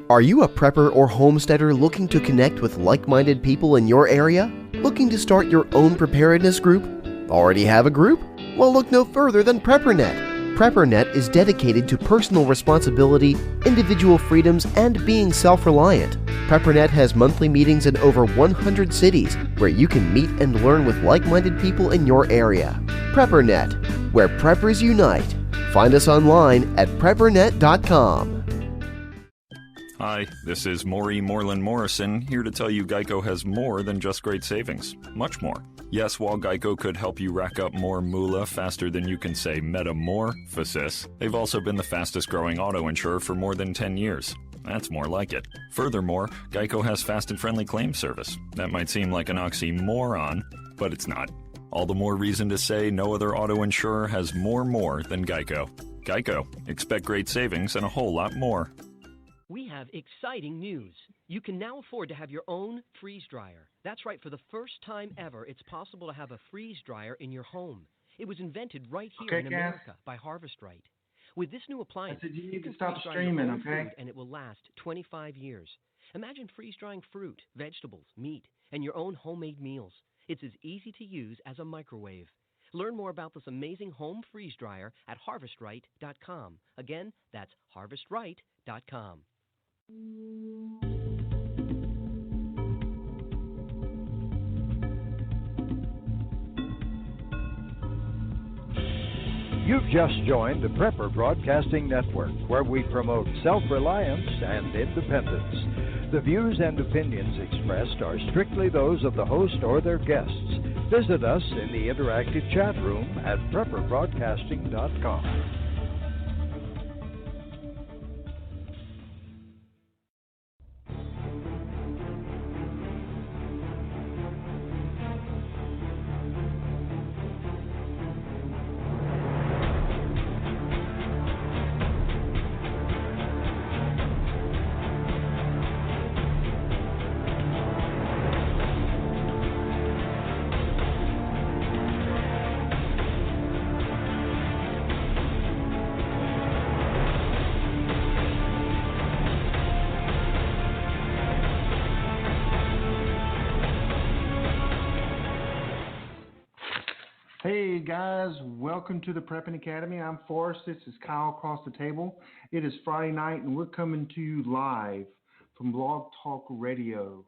Are you a prepper or homesteader looking to connect with like-minded people in your area? Looking to start your own preparedness group? Already have a group? Well, look no further than PrepperNet. PrepperNet is dedicated to personal responsibility, individual freedoms, and being self-reliant. PrepperNet has monthly meetings in over 100 cities where you can meet and learn with like-minded people in your area. PrepperNet, where preppers unite. Find us online at preppernet.com. Hi, this is Maury Moreland Morrison, here to tell you Geico has more than just great savings. Much more. Yes, while Geico could help you rack up more moolah faster than you can say metamorphosis, they've also been the fastest growing auto insurer for more than 10 years. That's more like it. Furthermore, Geico has fast and friendly claim service. That might seem like an oxymoron, but it's not. All the more reason to say no other auto insurer has more than Geico. Geico. Expect great savings and a whole lot more. We have exciting news. You can now afford to have your own freeze dryer. That's right, for the first time ever, it's possible to have a freeze dryer in your home. It was invented right here in America by Harvest Right. With this new appliance, you can stop freeze dry streaming, your own okay? food, and it will last 25 years. Imagine freeze drying fruit, vegetables, meat, and your own homemade meals. It's as easy to use as a microwave. Learn more about this amazing home freeze dryer at harvestright.com. Again, that's harvestright.com. You've just joined the Prepper Broadcasting Network, where we promote self-reliance and independence. The views and opinions expressed are strictly those of the host or their guests. Visit us in the interactive chat room at prepperbroadcasting.com. Hey guys, welcome to the Prepping Academy. I'm Forrest. This is Kyle across the table. It is Friday night and we're coming to you live from Blog Talk Radio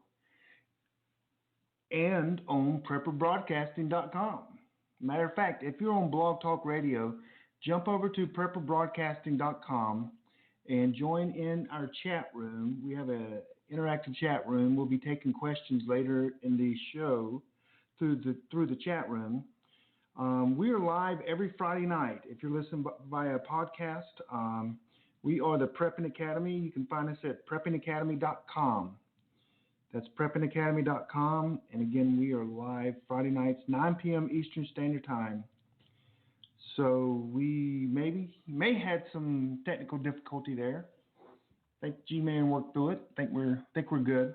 and on PrepperBroadcasting.com. Matter of fact, if you're on Blog Talk Radio, jump over to PrepperBroadcasting.com and join in our chat room. We have an interactive chat room. We'll be taking questions later in the show through the chat room. We are live every Friday night. If you're listening via podcast, we are the Prepping Academy. You can find us at preppingacademy.com. That's preppingacademy.com. And again, we are live Friday nights, 9 p.m. Eastern Standard Time. So we may had some technical difficulty there. I think G-Man worked through it. I think we're good.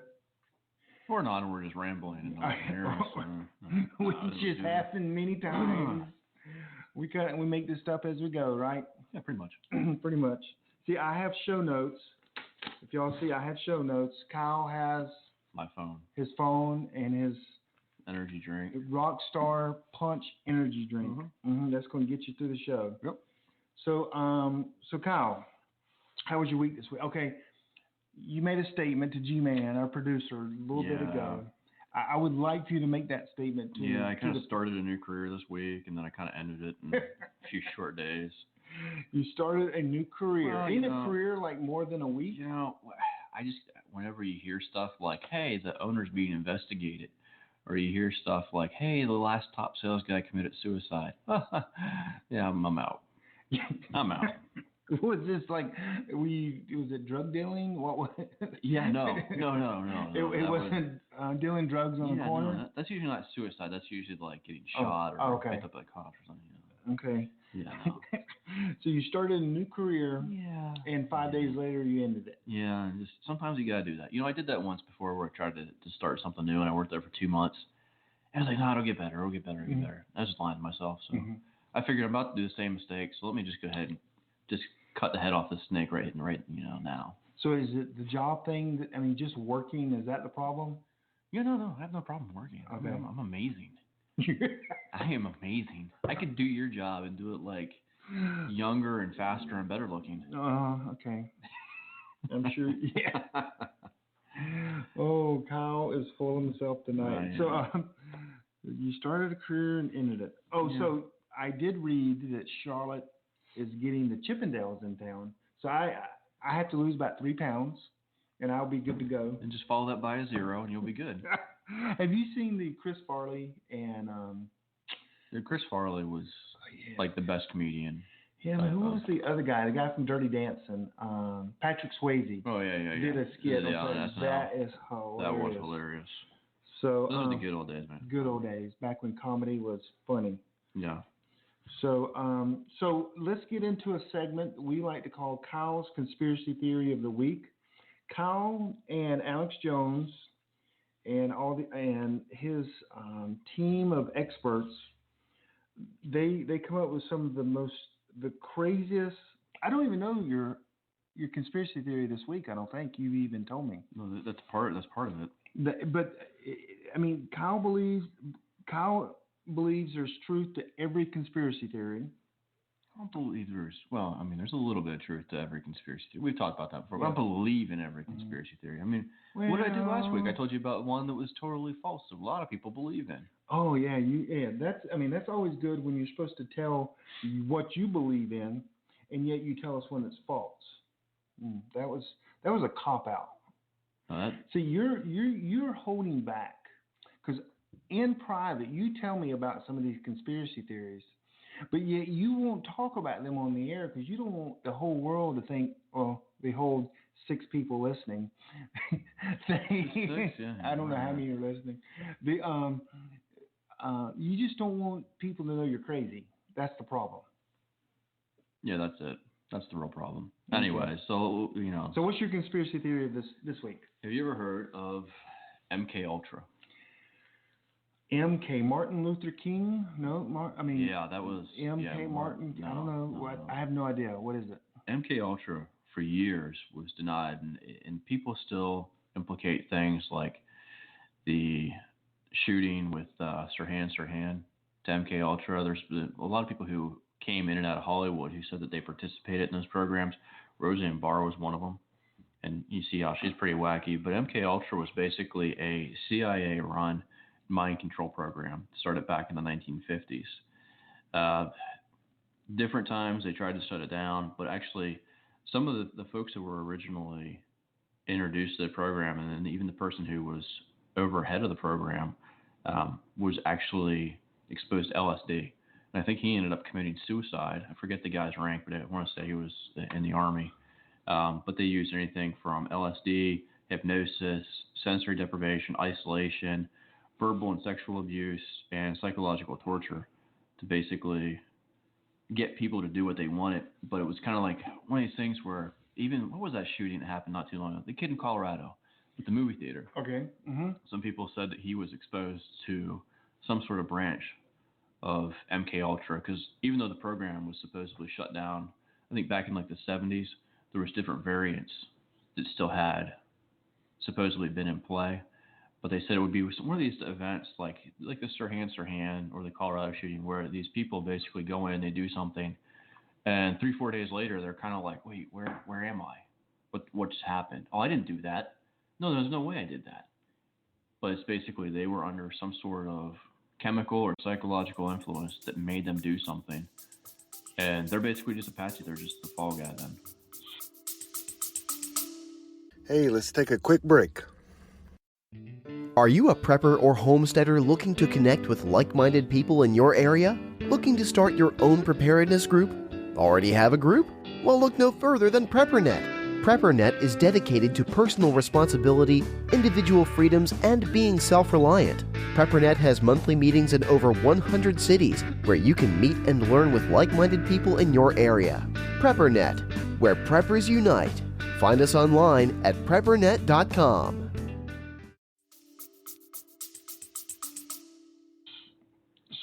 Or not, we're just rambling. Which just happened many times. We make this stuff as we go, right? Yeah, pretty much. Pretty much. See, I have show notes. If y'all see, I have show notes. Kyle has my phone, his phone, and his energy drink, Rockstar Punch energy drink. That's going to get you through the show. Yep. So Kyle, how was your week this week? Okay. You made a statement to G-Man, our producer, a little bit ago. I would like for you to make that statement to Yeah, I kind of started a new career this week, and then I kind of ended it in a few short days. You started a new career. Well, Ain't a career like more than a week? You know, I just, whenever you hear stuff like, hey, the owner's being investigated, or you hear stuff like, hey, the last top sales guy committed suicide. Yeah, I'm out. I'm out. Was this like was it drug dealing? What was it? Yeah, no. It wasn't dealing drugs on the corner? No, that's usually not suicide. That's usually like getting shot or picked up by cops or something. Okay. Yeah. No. So you started a new career. Yeah. And 5 days later you ended it. Yeah, and just sometimes you gotta do that. You know, I did that once before where I tried to start something new, and I worked there for 2 months. And I was like, no, it'll get better. It'll get better. I was just lying to myself. So I figured I'm about to do the same mistake. So let me just go ahead and just cut the head off the snake right now. So is it the job thing? That, I mean, just working, is that the problem? Yeah, no, I have no problem working. Okay. I'm amazing. I am amazing. I could do your job and do it like younger and faster and better looking. Okay. I'm sure. Yeah. Oh, Kyle is full of himself tonight. Yeah. So you started a career and ended it. Oh, Yeah. so I did read that Charlotte is getting the Chippendales in town. So I have to lose about 3 pounds, and I'll be good to go. And just follow that by a 0, and you'll be good. Have you seen the Chris Farley and Chris Farley was like the best comedian. Yeah, but who was the other guy? The guy from Dirty Dancing, Patrick Swayze. Oh yeah. Did a skit. Yeah, that is hilarious. That was hilarious. So those are the good old days, man. Good old days, back when comedy was funny. Yeah. So so let's get into a segment we like to call Kyle's Conspiracy Theory of the Week. Kyle and Alex Jones and his team of experts, they come up with some of the craziest. I don't even know your conspiracy theory this week. I don't think you even told me. No, that's part of it. But I mean, Kyle believes there's truth to every conspiracy theory. I don't believe there's a little bit of truth to every conspiracy theory. We've talked about that before. But I don't believe in every conspiracy theory. I mean, what did I do last week? I told you about one that was totally false that a lot of people believe in. Oh yeah, that's always good when you're supposed to tell what you believe in, and yet you tell us when it's false. That was a cop out. See, you're holding back because in private you tell me about some of these conspiracy theories, but yet you won't talk about them on the air because you don't want the whole world to think, oh, behold, 6 people listening. 6, yeah. I don't know how many are listening. You just don't want people to know you're crazy. That's the problem. Yeah, that's it. That's the real problem. Okay. Anyway, so So what's your conspiracy theory of this week? Have you ever heard of MK Ultra? MK Martin Luther King? No, yeah, that was MK Martin. I don't know what. I have no idea. What is it? MK Ultra for years was denied, and people still implicate things like the shooting with Sirhan Sirhan to MK Ultra. There's a lot of people who came in and out of Hollywood who said that they participated in those programs. Roseanne Barr was one of them, and you see how she's pretty wacky. But MK Ultra was basically a CIA-run mind control program started back in the 1950s. Different times they tried to shut it down, but actually some of the folks that were originally introduced to the program, and then even the person who was overhead of the program was actually exposed to LSD. And I think he ended up committing suicide. I forget the guy's rank, but I want to say he was in the Army. But they used anything from LSD, hypnosis, sensory deprivation, isolation, verbal and sexual abuse, and psychological torture to basically get people to do what they wanted. But it was kind of like one of these things where even, what was that shooting that happened not too long ago? The kid in Colorado at the movie theater. Okay. Mm-hmm. Some people said that he was exposed to some sort of branch of MK Ultra, because even though the program was supposedly shut down, I think back in like the 70s, there was different variants that still had supposedly been in play. But they said it would be one of these events like the Sirhan Sirhan or the Colorado shooting, where these people basically go in, they do something, and 3-4 days later they're kind of like, wait, where am I? What just happened? Oh, I didn't do that. No, there's no way I did that. But it's basically they were under some sort of chemical or psychological influence that made them do something. And they're basically just Apache. They're just the fall guy then. Hey, let's take a quick break. Are you a prepper or homesteader looking to connect with like-minded people in your area? Looking to start your own preparedness group? Already have a group? Well, look no further than PrepperNet. PrepperNet is dedicated to personal responsibility, individual freedoms, and being self-reliant. PrepperNet has monthly meetings in over 100 cities where you can meet and learn with like-minded people in your area. PrepperNet, where preppers unite. Find us online at preppernet.com.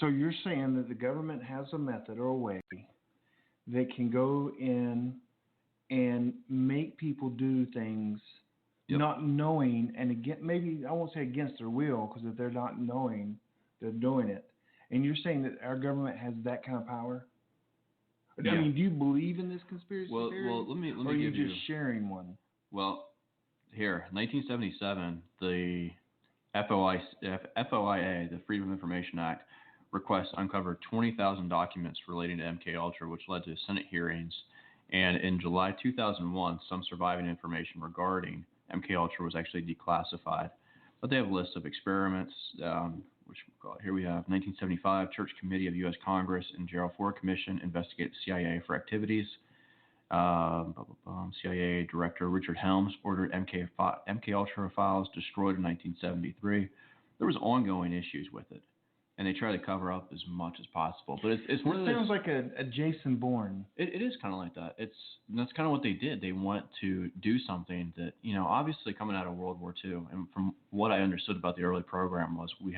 So you're saying that the government has a method or a way they can go in and make people do things not knowing, and again, maybe I won't say against their will, because if they're not knowing, they're doing it. And you're saying that our government has that kind of power? Yeah. I mean, do you believe in this conspiracy theory? Well, let me or are you give just sharing one? Well, here, 1977, the FOIA, the Freedom of Information Act, request uncovered 20,000 documents relating to MKUltra, which led to Senate hearings. And in July 2001, some surviving information regarding MKUltra was actually declassified. But they have a list of experiments, here we have 1975, Church Committee of U.S. Congress and Gerald Ford Commission investigate the CIA for activities. CIA Director Richard Helms ordered MKUltra files destroyed in 1973. There was ongoing issues with it, and they try to cover up as much as possible. But it's one of those. Sounds like a Jason Bourne. It is kind of like that. That's kind of what they did. They wanted to do something that, obviously coming out of World War II, and from what I understood about the early program was we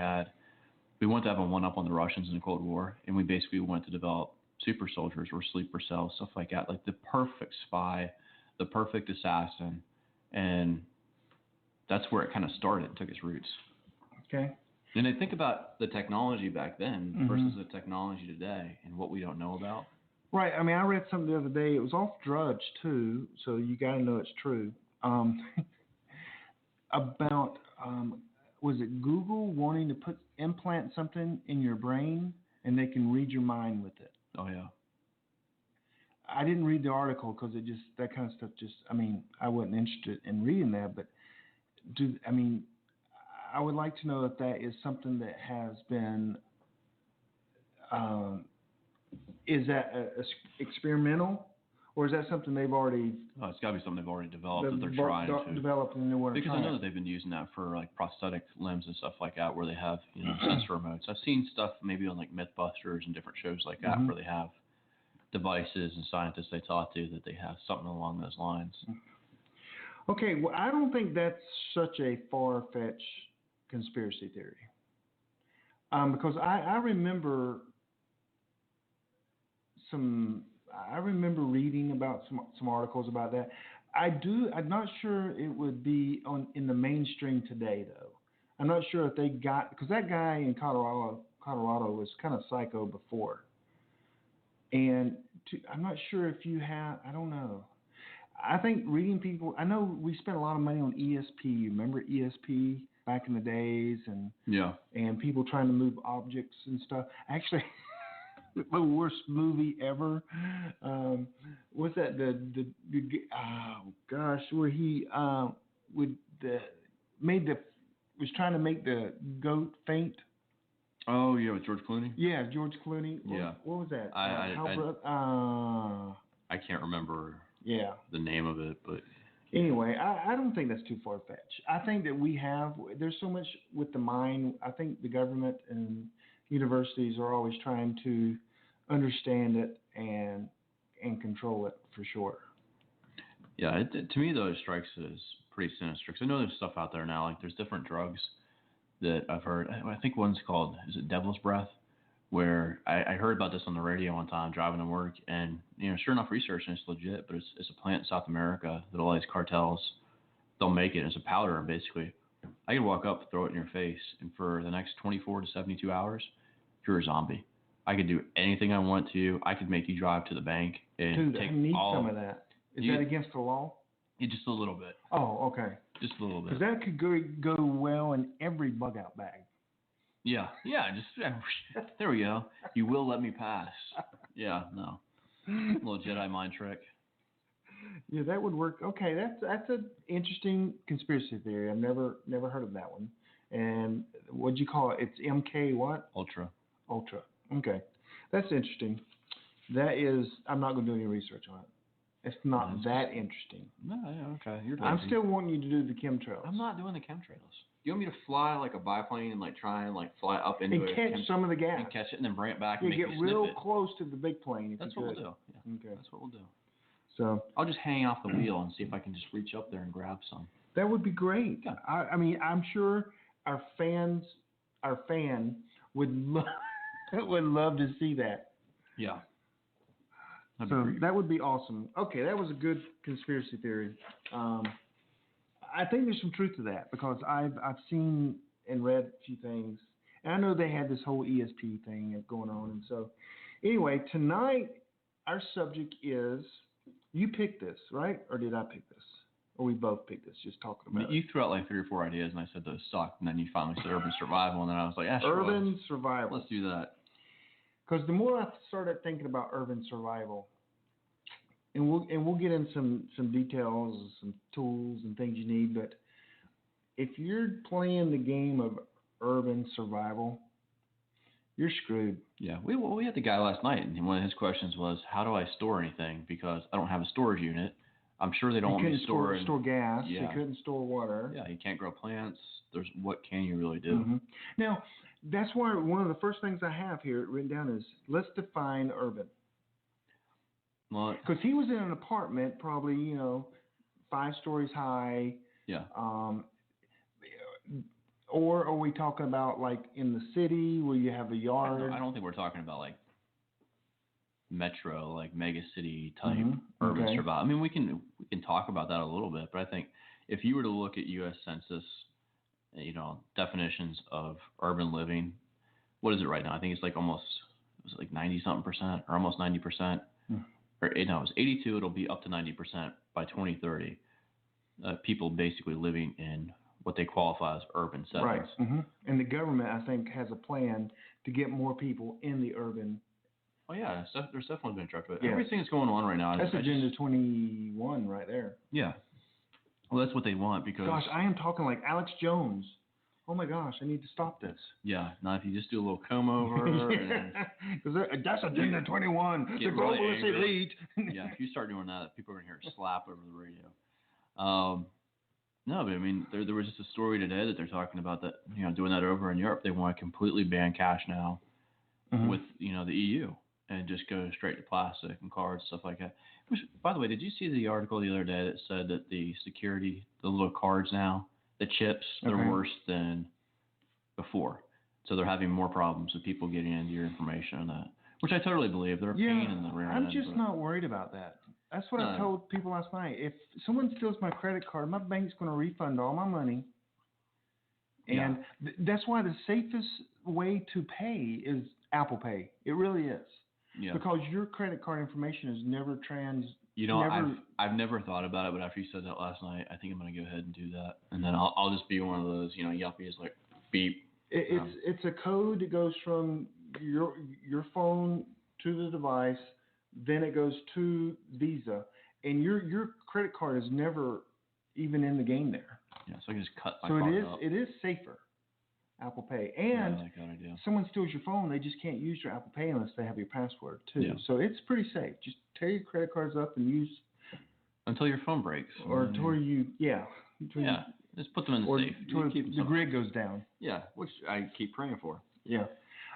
wanted to have a one-up on the Russians in the Cold War, and we basically wanted to develop super soldiers or sleeper cells, stuff like that, like the perfect spy, the perfect assassin, and that's where it kind of started, took its roots. Okay. And I think about the technology back then versus the technology today and what we don't know about. Right. I mean, I read something the other day. It was off Drudge, too, so you got to know it's true. About, was it Google wanting to implant something in your brain and they can read your mind with it? Oh, yeah. I didn't read the article because that kind of stuff I wasn't interested in reading that, but I would like to know if that is something that has been, is that experimental, or is that something they've already? Oh, it's got to be something they've already developed that they're trying to develop, and they want to because try I know that they've been using that for like prosthetic limbs and stuff like that, where they have sensor remotes. I've seen stuff maybe on like MythBusters and different shows like that where they have devices and scientists they talk to that they have something along those lines. Okay, well, I don't think that's such a far-fetched conspiracy theory, because I remember reading about some articles about that. I'm not sure it would be in the mainstream today, though. I'm not sure if they got, because that guy in Colorado was kind of psycho before, and I'm not sure if you have. I don't know. I think reading people. I know we spent a lot of money on ESP. Remember ESP back in the days, and people trying to move objects and stuff. Actually. The worst movie ever. What's that? Where he was trying to make the goat faint. Oh yeah, with George Clooney. Yeah, George Clooney. What was that? I can't remember. Yeah. The name of it, but anyway, I don't think that's too far fetched. I think that there's so much with the mind. I think the government and universities are always trying to understand it and control it for sure. Yeah, to me though, it strikes as pretty sinister. Because I know there's stuff out there now, like there's different drugs that I've heard. I think one's called, is it Devil's Breath? Where I heard about this on the radio one time driving to work, and sure enough, researching it's legit, but it's a plant in South America that all these cartels, they'll make it as a powder, and basically I could walk up, throw it in your face, and for the next 24 to 72 hours, you're a zombie. I could do anything I want to. I could make you drive to the bank and take I need all. Some of that. Is that against the law? Yeah, just a little bit. Oh, okay. Just a little bit. Because that could go well in every bug out bag. Yeah. Just there we go. You will let me pass. Yeah, no. Little Jedi mind trick. Yeah, that would work. Okay, that's an interesting conspiracy theory. I've never heard of that one. And what'd you call it? It's MK what? Ultra. Okay, that's interesting. That is, I'm not going to do any research on it. It's not that interesting. No, yeah, okay. You're I'm still wanting you to do the chemtrails. I'm not doing the chemtrails. You want me to fly like a biplane and like try and like fly up into it? And catch some of the gas. And catch it and then bring it back and make get me real sniff it. Close to the big plane. That's what we'll do. Yeah. Okay. That's what we'll do. So I'll just hang off the wheel and see if I can just reach up there and grab some. That would be great. Yeah. I mean, I'm sure our fan would love to see that. Yeah. So that would be awesome. Okay, that was a good conspiracy theory. I think there's some truth to that because I've seen and read a few things, and I know they had this whole ESP thing going on. And so, anyway, tonight our subject is, you picked this, right? Or did I pick this? Or we both picked this, just talking about it. You threw out like 3 or 4 ideas, and I said those sucked, and then you finally said urban survival, and then I was like, urban survival. Let's do that. Because the more I started thinking about urban survival, and we'll get in some details and some tools and things you need, but if you're playing the game of urban survival, you're screwed. Yeah, we had the guy last night, and one of his questions was, how do I store anything? Because I don't have a storage unit. I'm sure they don't want me to store gas. Yeah. You couldn't store water. Yeah, you can't grow plants. What can you really do? Mm-hmm. Now, that's why one of the first things I have here written down is, let's define urban. Well, because he was in an apartment, probably 5 stories high. Yeah. Or are we talking about like in the city where you have a yard? I don't think we're talking about like metro, like mega city type urban survival. I mean, we can talk about that a little bit, but I think if you were to look at U.S. Census, definitions of urban living, what is it right now? I think it's like almost 90-something% or almost 90%. Or no, it was 82. It'll be up to 90% by 2030. People basically living in what they qualify as urban settings. Right. Mm-hmm. And the government, I think, has a plan to get more people in the urban. Oh yeah, there's definitely been a track. But yes. Everything that's going on right now. That's Agenda 21 right there. Yeah. Well, that's what they want because. Gosh, I am talking like Alex Jones. Oh my gosh, I need to stop this. Yeah. Now, if you just do a little comb over. Because that's Agenda 21. The globalist elite. Yeah. If you start doing that, people are gonna hear a slap over the radio. No, but I mean, there was just a story today that they're talking about that, doing that over in Europe. They want to completely ban cash now with, the EU and just go straight to plastic and cards, stuff like that. Which, by the way, did you see the article the other day that said that the little cards now, the chips, they're worse than before. So they're having more problems with people getting into your information on that, which I totally believe. They're a pain in the rear end. I'm just not worried about that. That's what I told people last night. If someone steals my credit card, my bank's going to refund all my money. And that's why the safest way to pay is Apple Pay. It really is. Yeah. Because your credit card information is never I've never thought about it, but after you said that last night, I think I'm going to go ahead and do that. And then I'll just be one of those, yuppies like beep. It's a code that goes from your phone to the device. Then it goes to Visa, and your credit card is never even in the game there. Yeah, so I can just cut my card up. It is safer, Apple Pay. And I like that idea. Someone steals your phone, they just can't use your Apple Pay unless they have your password too. Yeah. So it's pretty safe. Just tear your credit cards up and use until your phone breaks. Or until just put them in the safe. Until the grid goes down. Yeah, which I keep praying for. Yeah,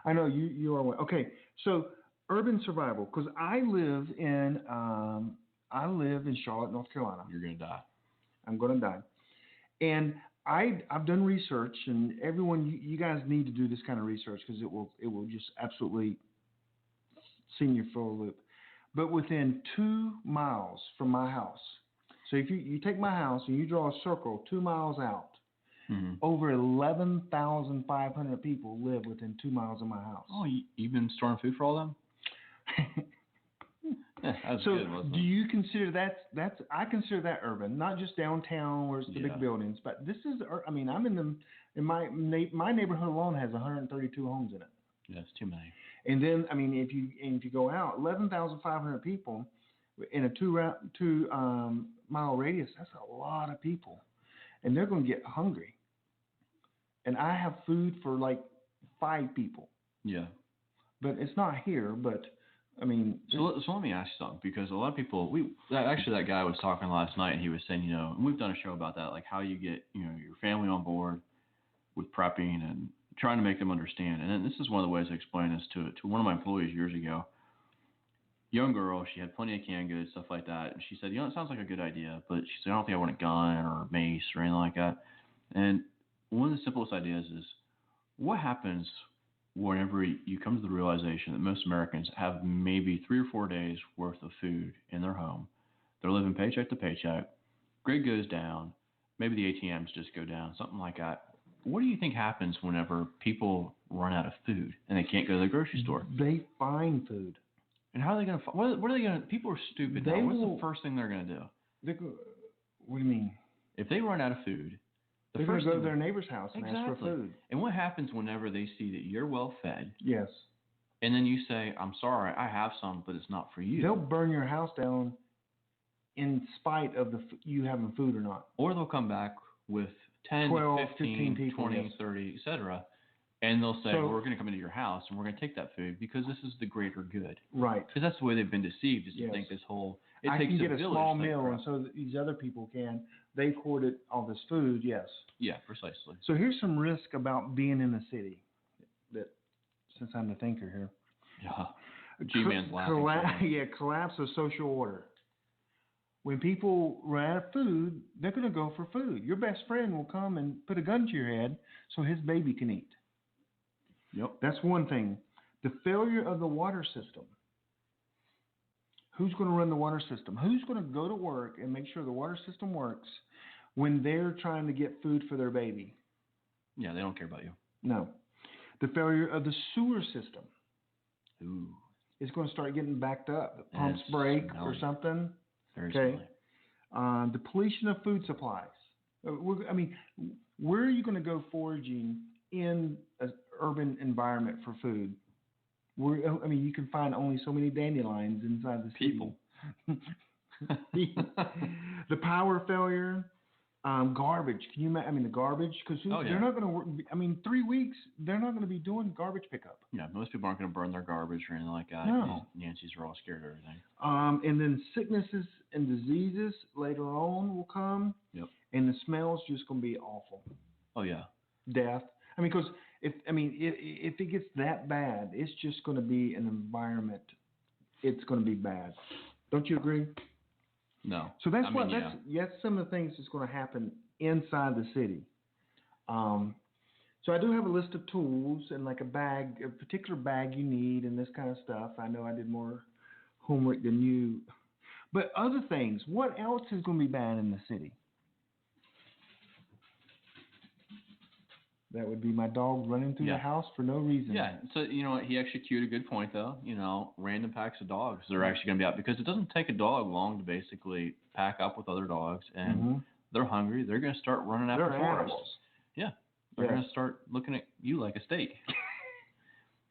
I know you are one. Okay, so urban survival, because I live in Charlotte, North Carolina. You're gonna die. I'm gonna die, and I've done research, and everyone, you guys need to do this kind of research because it will just absolutely send you for a loop. But within 2 miles from my house, so if you take my house and you draw a circle 2 miles out, over 11,500 people live within 2 miles of my house. Oh, you've been storing food for all them? Yeah, so good, do you consider that's I consider that urban, not just downtown where it's the big buildings, but this is, I mean, I'm in my neighborhood alone has 132 homes in it. Yeah, it's too many. And then, I mean, if you go out, 11,500 people in a 2 mile radius, that's a lot of people, and they're going to get hungry. And I have food for like 5 people. Yeah. But it's not here, but I mean. So let me ask you something, because a lot of people, that guy was talking last night, and he was saying, and we've done a show about that, like how you get, your family on board with prepping and trying to make them understand. And then this is one of the ways I explained this to one of my employees years ago. Young girl, she had plenty of canned goods, stuff like that. And she said, it sounds like a good idea, but she said, I don't think I want a gun or a mace or anything like that. And one of the simplest ideas is, what happens whenever you come to the realization that most Americans have maybe 3 or 4 days worth of food in their home, they're living paycheck to paycheck, grid goes down, maybe the ATMs just go down, something like that. What do you think happens whenever people run out of food and they can't go to the grocery store? They find food. And how are they going to find? What are they going to? People are stupid. What's the first thing they're going to do? What do you mean? If they run out of food, they're going to go to their neighbor's house and ask for food. And what happens whenever they see that you're well fed? Yes. And then you say, "I'm sorry, I have some, but it's not for you." They'll burn your house down in spite of you having food or not. Or they'll come back with 10, 12, 15 people, 20, yes. 30, etc. And they'll say, well, we're going to come into your house and we're going to take that food because this is the greater good. Right. Because that's the way they've been deceived, is to think this whole, I can get a small meal and so that these other people can. They hoarded all this food, yes. Yeah, precisely. So here's some risk about being in the city, that since I'm the thinker here. Yeah. G-Man's laughing. Collapse of social order. When people run out of food, they're going to go for food. Your best friend will come and put a gun to your head so his baby can eat. Yep. That's one thing. The failure of the water system. Who's going to run the water system? Who's going to go to work and make sure the water system works when they're trying to get food for their baby? Yeah, they don't care about you. No. The failure of the sewer system. Ooh. It's going to start getting backed up. The pumps break or something. Very okay. Depletion of food supplies. Where are you going to go foraging in an urban environment for food? You can find only so many dandelions inside the city. People. The power failure, garbage. Can you imagine? The garbage, because they're not going to work. 3 weeks, they're not going to be doing garbage pickup. Yeah, most people aren't going to burn their garbage or anything like that. No. Nancy's are all scared of everything. And then sicknesses and diseases later on will come. Yep. And the smell's just going to be awful. Oh yeah. Death. Because if it gets that bad, it's just going to be an environment. It's going to be bad. Don't you agree? No. So that's some of the things that's going to happen inside the city. So I do have a list of tools and like a particular bag you need and this kind of stuff. I know I did more homework than you. But other things, what else is going to be bad in the city? That would be my dog running through the house for no reason. Yeah. So, you know what? He actually cued a good point, though. Random packs of dogs. They're actually going to be out because it doesn't take a dog long to basically pack up with other dogs. And they're hungry. They're going to start running after animals. Yeah. They're going to start looking at you like a steak.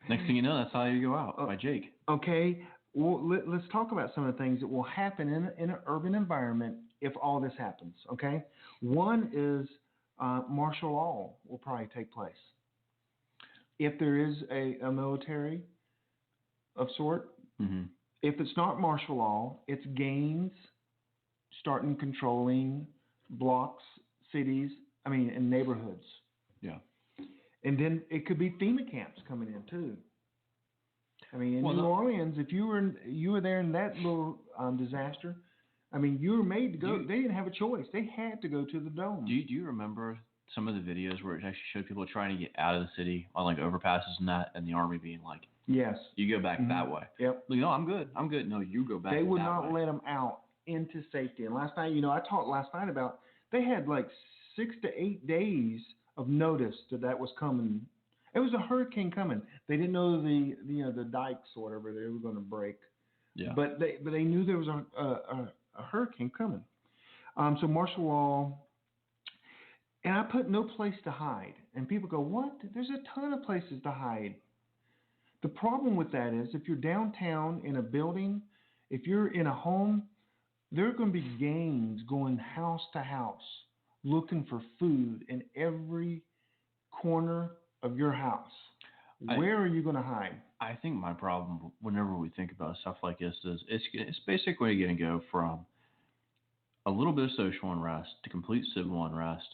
Next thing you know, that's how you go out, by Jake. Okay. Well, let's talk about some of the things that will happen in an urban environment if all this happens. Okay. One is martial law will probably take place. If there is a military of sort, if it's not martial law, it's gangs starting controlling blocks, cities, and neighborhoods. Yeah. And then it could be FEMA camps coming in too. In New Orleans, if you were there in that little disaster, you were made to go. They didn't have a choice. They had to go to the dome. Do you remember some of the videos where it actually showed people trying to get out of the city on like overpasses and that, and the army being like, "Yes, you go back that way." Yep. No, I'm good. No, you go back. They would not let them out into safety. And last night, I talked last night about they had like 6 to 8 days of notice that was coming. It was a hurricane coming. They didn't know the dikes or whatever they were going to break. Yeah. But they knew there was a hurricane coming. So martial law. And I put no place to hide. And people go, what? There's a ton of places to hide. The problem with that is if you're downtown in a building, if you're in a home, there are going to be gangs going house to house looking for food in every corner of your house. Where are you going to hide? I think my problem whenever we think about stuff like this is it's basically going to go from a little bit of social unrest to complete civil unrest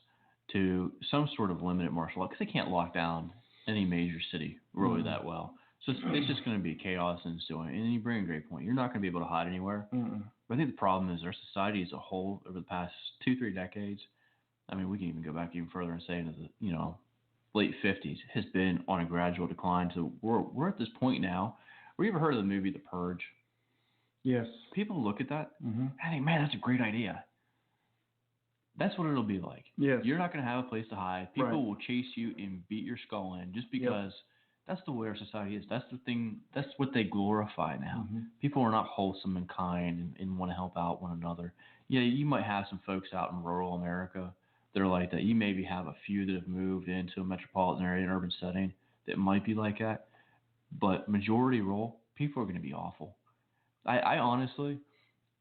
to some sort of limited martial law, because they can't lock down any major city really that well. So it's just going to be chaos and ensuing. And you bring a great point. You're not going to be able to hide anywhere. But I think the problem is our society as a whole over the past 2-3 decades. We can even go back even further and say into the late 50s has been on a gradual decline. So we're at this point now. Have you ever heard of the movie The Purge? Yes. People look at that Mm-hmm. and think, man, that's a great idea. That's what it'll be like. Yes. You're not going to have a place to hide. People Right. will chase you and beat your skull in just because that's the way our society is. That's the thing. That's what they glorify now. Mm-hmm. People are not wholesome and kind and want to help out one another. Yeah, you might have some folks out in rural America that are like that. You maybe have a few that have moved into a metropolitan area, an urban setting that might be like that. But majority rural, people are going to be awful. I honestly,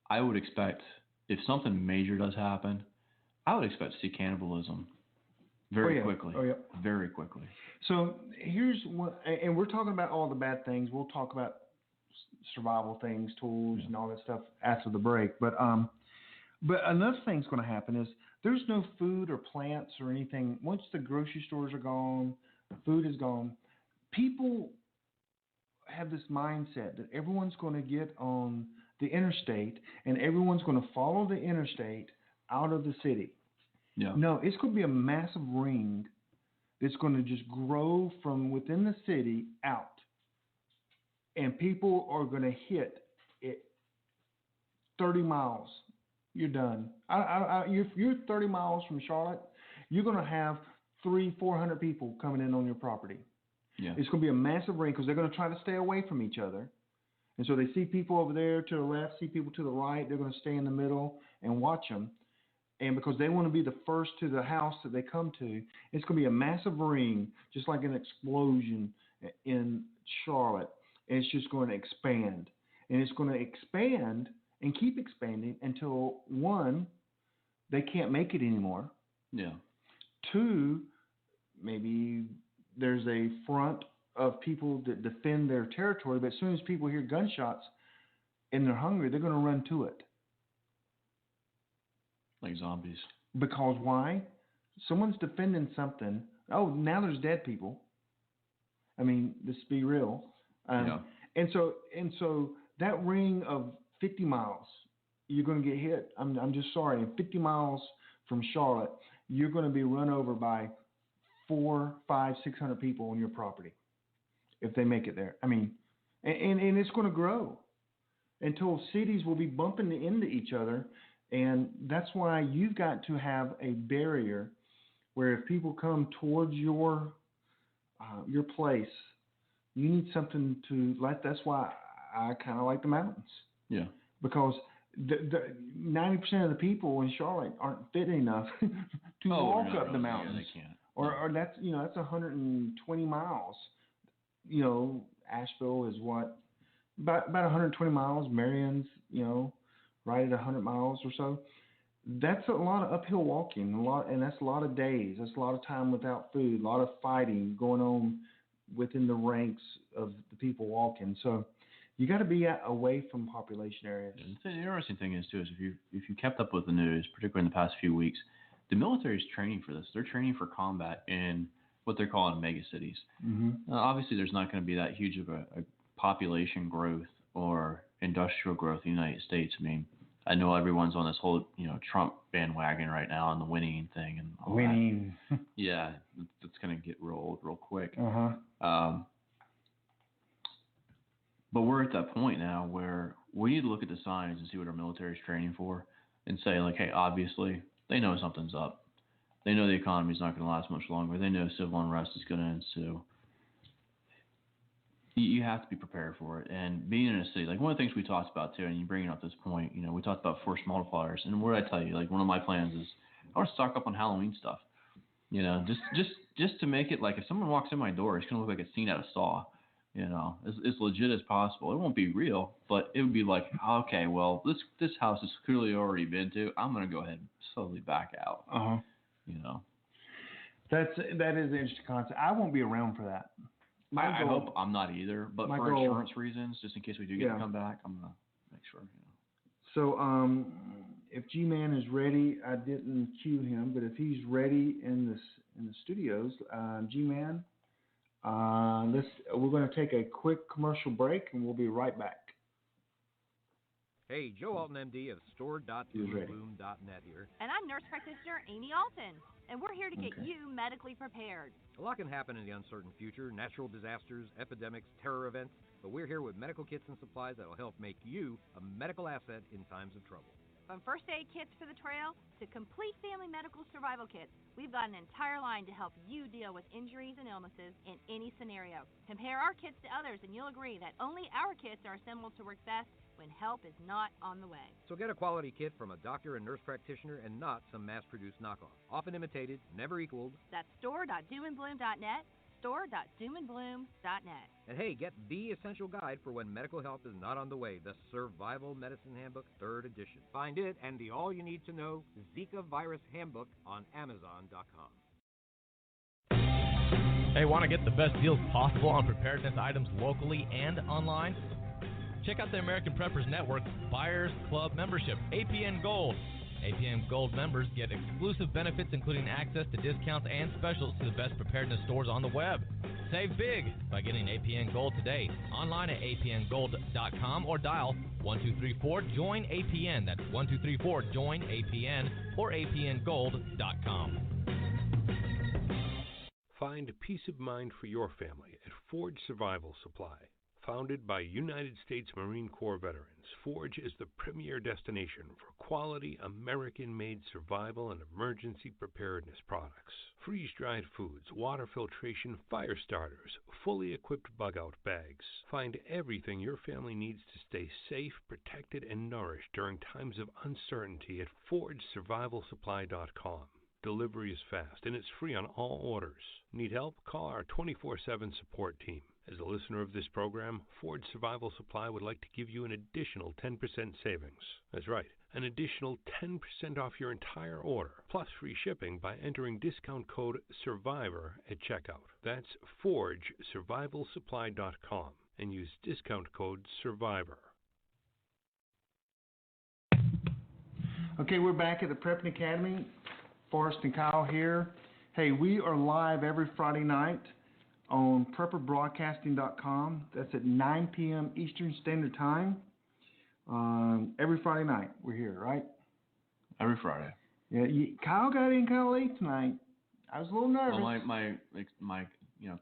I would expect if something major does happen, I would expect to see cannibalism very quickly. Oh, yeah. Very quickly. So here's what, and we're talking about all the bad things. We'll talk about survival things, tools, and all that stuff after the break. But another thing's going to happen is there's no food or plants or anything. Once the grocery stores are gone, food is gone, people have this mindset that everyone's going to get on the interstate and everyone's going to follow the interstate out of the city. Yeah. No, it's going to be a massive ring that's going to just grow from within the city out. And people are going to hit it 30 miles. You're done. If you're 30 miles from Charlotte, you're going to have 300-400 people coming in on your property. Yeah. It's going to be a massive ring because they're going to try to stay away from each other. And so they see people over there to the left, see people to the right. They're going to stay in the middle and watch them. And because they want to be the first to the house that they come to, it's going to be a massive ring, just like an explosion in Charlotte. And it's just going to expand. And it's going to expand and keep expanding until, one, they can't make it anymore. Yeah. Two, maybe there's a front of people that defend their territory, but as soon as people hear gunshots and they're hungry, they're going to run to it. Like zombies. Because why? Someone's defending something. Oh, now there's dead people. I mean, let's be real. And so that ring of 50 miles, you're going to get hit. I'm just sorry. In 50 miles from Charlotte, you're going to be run over by 400, 500, 600 people on your property if they make it there. I mean, and it's going to grow until cities will be bumping into each other. And that's why you've got to have a barrier where if people come towards your place, you need something to like. That's why I kind of like the mountains. Yeah. Because the 90% of the people in Charlotte aren't fit enough to walk up the mountains. Yeah, they can't. Or that's that's 120 miles. Asheville is what about 120 miles. Marion's right at 100 miles or so. That's a lot of uphill walking, and that's a lot of days. That's a lot of time without food, a lot of fighting going on within the ranks of the people walking. So you got to be away from population areas. The interesting thing is too is if you kept up with the news, particularly in the past few weeks, the military is training for this. They're training for combat in what they're calling mega cities. Mm-hmm. Obviously, there's not going to be that huge of a population growth or industrial growth in the United States. I mean, I know everyone's on this whole Trump bandwagon right now and the winning thing and all winning. That. Yeah, it's going to get real old real quick. Uh-huh. But we're at that point now where we need to look at the signs and see what our military is training for and say, like, hey, obviously they know something's up. They know the economy's not going to last much longer. They know civil unrest is going to ensue. You have to be prepared for it. And being in a city, like one of the things we talked about too, and you bringing up this point, we talked about force multipliers. And what I tell you, like one of my plans is I want to stock up on Halloween stuff. Just to make it like if someone walks in my door, it's going to look like a scene out of Saw. As legit as possible. It won't be real, but it would be like, okay, well, this house has clearly already been to. I'm going to go ahead and slowly back out. Uh-huh. That is an interesting concept. I won't be around for that. I hope I'm not either, but for insurance reasons, just in case we do get to come back, I'm going to make sure. So if G-Man is ready, I didn't cue him, but if he's ready in the studios, G-Man, we're going to take a quick commercial break, and we'll be right back. Hey, Joe Alton, MD of store.doomandbloom.net here. And I'm nurse practitioner Amy Alton, and we're here to get you medically prepared. A lot can happen in the uncertain future, natural disasters, epidemics, terror events, but we're here with medical kits and supplies that will help make you a medical asset in times of trouble. From first aid kits for the trail to complete family medical survival kits, we've got an entire line to help you deal with injuries and illnesses in any scenario. Compare our kits to others and you'll agree that only our kits are assembled to work best when help is not on the way. So get a quality kit from a doctor and nurse practitioner and not some mass-produced knockoff. Often imitated, never equaled. That's store.doomandbloom.net, store.doomandbloom.net. And hey, get the essential guide for when medical help is not on the way, the Survival Medicine Handbook, 3rd edition. Find it and the all-you-need-to-know Zika Virus Handbook on Amazon.com. Hey, want to get the best deals possible on preparedness items locally and online? Check out the American Preppers Network Buyers Club membership, APN Gold. APN Gold members get exclusive benefits including access to discounts and specials to the best preparedness stores on the web. Save big by getting APN Gold today, online at apngold.com or dial 1234-JOIN-APN. That's 1234-JOIN-APN or apngold.com. Find peace of mind for your family at Forge Survival Supply. Founded by United States Marine Corps veterans, Forge is the premier destination for quality American-made survival and emergency preparedness products. Freeze-dried foods, water filtration, fire starters, fully equipped bug-out bags. Find everything your family needs to stay safe, protected, and nourished during times of uncertainty at ForgeSurvivalSupply.com. Delivery is fast and it's free on all orders. Need help? Call our 24/7 support team. As a listener of this program, Forge Survival Supply would like to give you an additional 10% savings. That's right, an additional 10% off your entire order, plus free shipping by entering discount code SURVIVOR at checkout. That's ForgeSurvivalSupply.com and use discount code SURVIVOR. Okay, we're back at the Prepping Academy. Forrest and Kyle here. Hey, we are live every Friday night on PrepperBroadcasting.com. That's at 9 p.m. Eastern Standard Time. Every Friday night we're here, right? Every Friday. Yeah, Kyle got in kind of late tonight. I was a little nervous. Well, my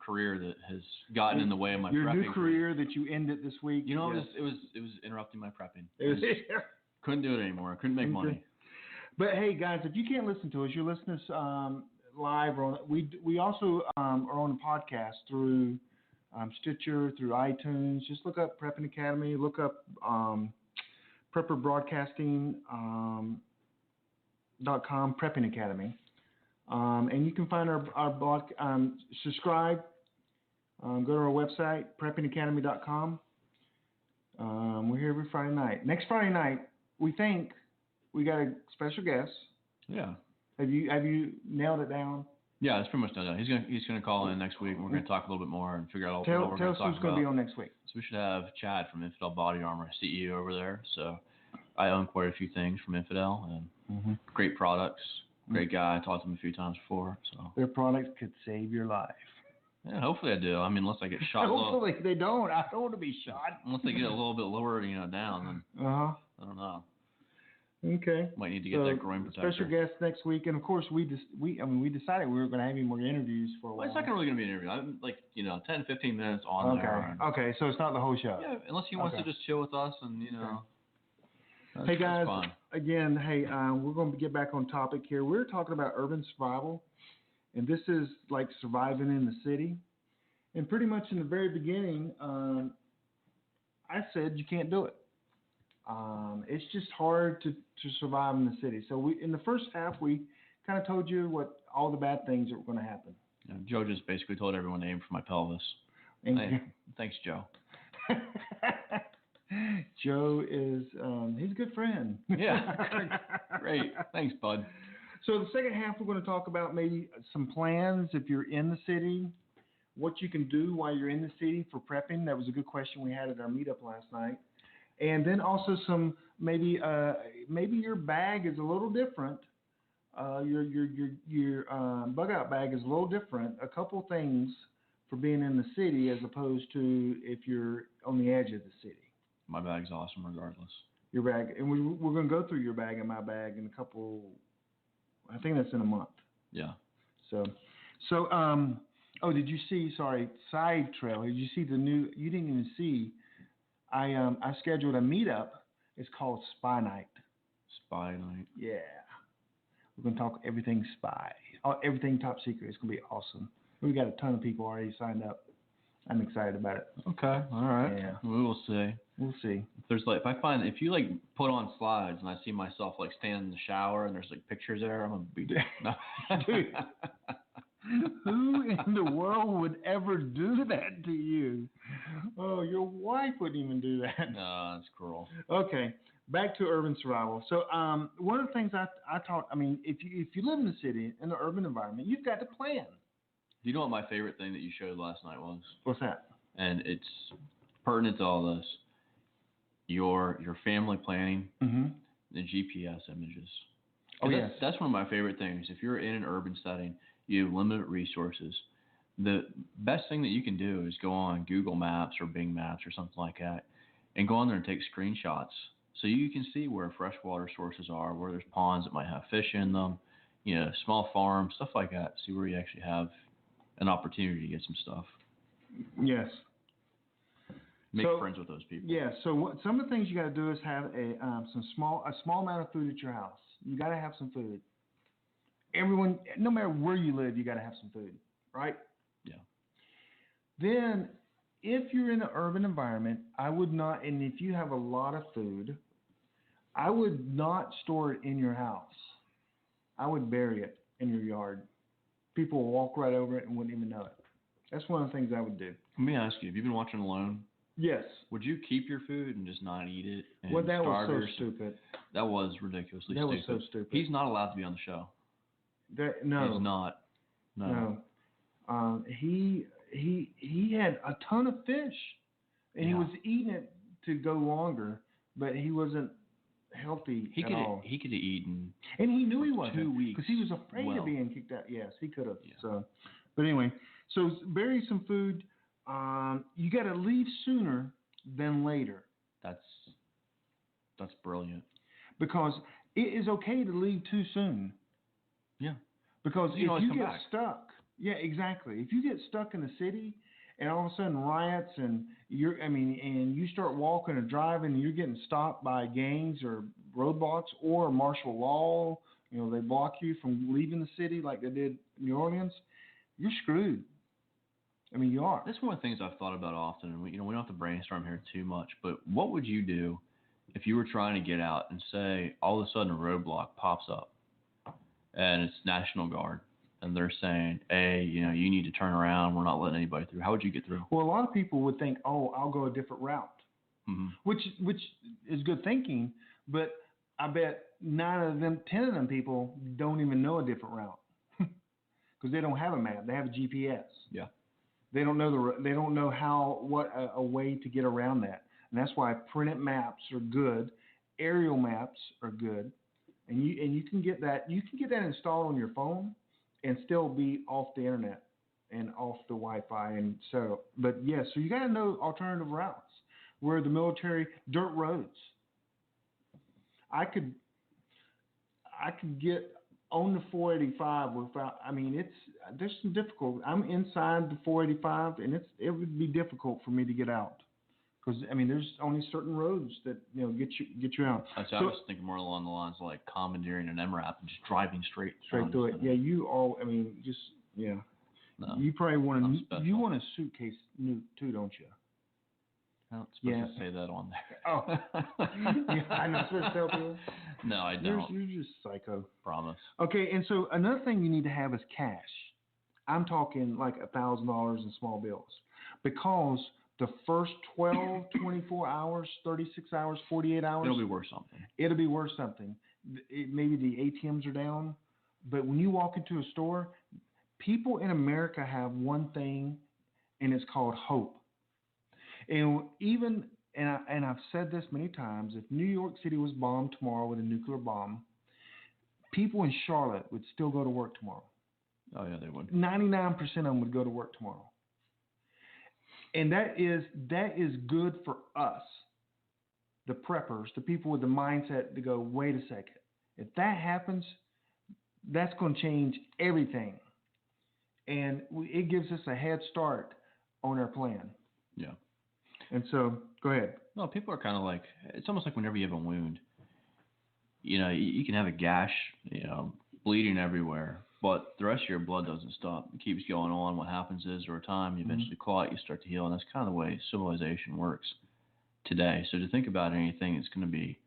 career that has gotten in the way of my your prepping. Your new career that you ended this week. You know, it was interrupting my prepping. Couldn't do it anymore. I couldn't make money. But hey, guys, if you can't listen to us, you listen to us live. We also are on the podcast through Stitcher, through iTunes. Just look up Prepping Academy. Look up PrepperBroadcasting.com, Prepping Academy. And you can find our blog, subscribe, go to our website, preppingacademy.com. We're here every Friday night. Next Friday night, we think we got a special guest. Yeah. Have you nailed it down? Yeah, it's pretty much done. He's gonna call in next week, and we're gonna talk a little bit more and figure out what we're Tell going to us talk who's going to be on next week. So we should have Chad from Infidel Body Armor, CEO over there. So I own quite a few things from Infidel, and great products. Great guy. I talked to him a few times before. So their products could save your life. Yeah, hopefully I do. I mean, unless I get shot. Hopefully they don't. I don't want to be shot. Unless they get a little bit lower, down. Then I don't know. Okay. Might need to get that groin protector. Special guest next week, and of course we decided we were going to have any more interviews for a while. It's not really going to be an interview. I'm 10, 15 minutes on there. Okay, so it's not the whole show. Yeah, unless he wants to just chill with us and Hey guys, again, we're going to get back on topic here. We're talking about urban survival, and this is like surviving in the city. And pretty much in the very beginning, I said you can't do it. It's just hard to survive in the city. So in the first half, we kind of told you what all the bad things that were going to happen. Yeah, Joe just basically told everyone to aim for my pelvis. Thanks, Joe. Joe is he's a good friend. Yeah, great. Thanks, bud. So the second half, we're going to talk about maybe some plans if you're in the city, what you can do while you're in the city for prepping. That was a good question we had at our meetup last night. And then also some maybe your bag is a little different. Your bug out bag is a little different. A couple things for being in the city as opposed to if you're on the edge of the city. My bag's awesome regardless. Your bag, and we're going to go through your bag and my bag in a couple. I think that's in a month. Yeah. So, oh, did you see? Sorry, side trail. Did you see the new? You didn't even see. I scheduled a meetup. It's called Spy Night. Spy Night. Yeah. We're going to talk everything spy, everything top secret. It's going to be awesome. We got a ton of people already signed up. I'm excited about it. Okay. All right. Yeah. We will see. We'll see. If you like put on slides and I see myself like standing in the shower and there's like pictures there, I'm gonna be no. Dude. Who in the world would ever do that to you? Oh, your wife wouldn't even do that. No, that's cruel. Okay, back to urban survival. So, one of the things I taught. I mean, if you live in the city in the urban environment, you've got to plan. Do you know what my favorite thing that you showed last night was? What's that? And it's pertinent to all this. Your family planning, the GPS images. Oh, yes. That's one of my favorite things. If you're in an urban setting, you have limited resources. The best thing that you can do is go on Google Maps or Bing Maps or something like that and go on there and take screenshots so you can see where freshwater sources are, where there's ponds that might have fish in them, small farms, stuff like that. See where you actually have an opportunity to get some stuff. Yes. Make friends with those people. Yeah. So some of the things you got to do is have a small amount of food at your house. You got to have some food. Everyone, no matter where you live, you got to have some food, right? Yeah. Then, if you're in an urban environment, I would not. And if you have a lot of food, I would not store it in your house. I would bury it in your yard. People will walk right over it and wouldn't even know it. That's one of the things I would do. Let me ask you, have you been watching Alone? Yes. Would you keep your food and just not eat it? Well, that was so stupid. That was ridiculously stupid. That was so stupid. He's not allowed to be on the show. No. He's not. No. He had a ton of fish, and he was eating it to go longer, but he wasn't healthy at all. He could have eaten. And he knew he wasn't 2 weeks. because he was afraid of being kicked out. Yes, he could have. Yeah. So, but anyway, so bury some food. You got to leave sooner than later. That's brilliant. Because it is okay to leave too soon. Yeah. Because you if you get stuck, yeah, exactly. If you get stuck in the city and all of a sudden riots and you start walking or driving and you're getting stopped by gangs or roadblocks or martial law, they block you from leaving the city like they did in New Orleans, you're screwed. I mean, you are. That's one of the things I've thought about often, and we don't have to brainstorm here too much, but what would you do if you were trying to get out and say all of a sudden a roadblock pops up and it's National Guard and they're saying, hey, you need to turn around, we're not letting anybody through. How would you get through? Well, a lot of people would think, oh, I'll go a different route, which is good thinking, but I bet 10 of them people don't even know a different route because they don't have a map. They have a GPS. Yeah. They don't know they don't know a way to get around that, and that's why printed maps are good, aerial maps are good, and you can get that installed on your phone, and still be off the internet and off the Wi-Fi and so. But yes, so you got to know alternative routes where the military dirt roads. I could get on the 485 without. I mean, there's some difficult. I'm inside the 485, and it would be difficult for me to get out because there's only certain roads that get you out. I was thinking more along the lines of like commandeering an MRAP and just driving straight through it. Yeah, you all. Just yeah. No, you probably want a suitcase nuke too, don't you? I'm not supposed to say that on there. Oh. Yeah, I'm not supposed to tell people? No, I don't. You're just psycho. Promise. Okay, and so another thing you need to have is cash. I'm talking like $1,000 in small bills. Because the first 12, 24 hours, 36 hours, 48 hours. It'll be worth something. Maybe the ATMs are down. But when you walk into a store, people in America have one thing, and it's called hope. And I've said this many times, if New York City was bombed tomorrow with a nuclear bomb, people in Charlotte would still go to work tomorrow. Oh, yeah, they would. 99% of them would go to work tomorrow. And that is good for us. the preppers, the people with the mindset to go, wait a second. If that happens, that's going to change everything. And it gives us a head start on our plan. Yeah. And so, go ahead. No, people are kind of like, it's almost like whenever you have a wound, you can have a gash, bleeding everywhere, but the rest of your blood doesn't stop. It keeps going on. What happens is, over time, you eventually clot, you start to heal, and that's kind of the way civilization works today. So to think about anything that's going to be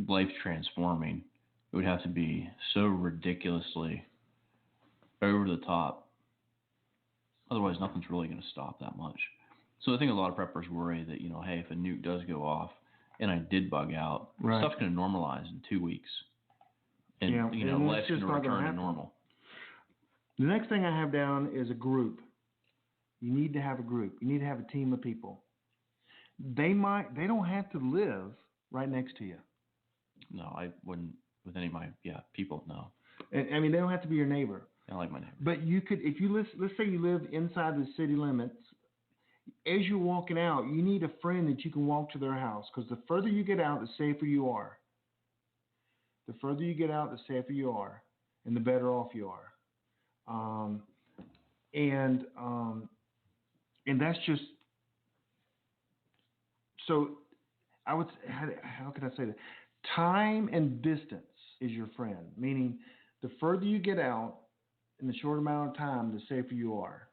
life transforming, it would have to be so ridiculously over the top. Otherwise, nothing's really going to stop that much. So I think a lot of preppers worry that, hey, if a nuke does go off and I did bug out, stuff's going to normalize in 2 weeks. And, life's going to return to normal. The next thing I have down is a group. You need to have a group. You need to have a team of people. They don't have to live right next to you. No, I wouldn't with any of my people, no. And, I mean, they don't have to be your neighbor. I like my neighbor. But you could, if you let's say you live inside the city limits, as you're walking out, you need a friend that you can walk to their house, because the further you get out, the safer you are. The further you get out, the safer you are, and the better off you are. And that's just, so I would, how can I say that? Time and distance is your friend, meaning the further you get out in the short amount of time, the safer you are.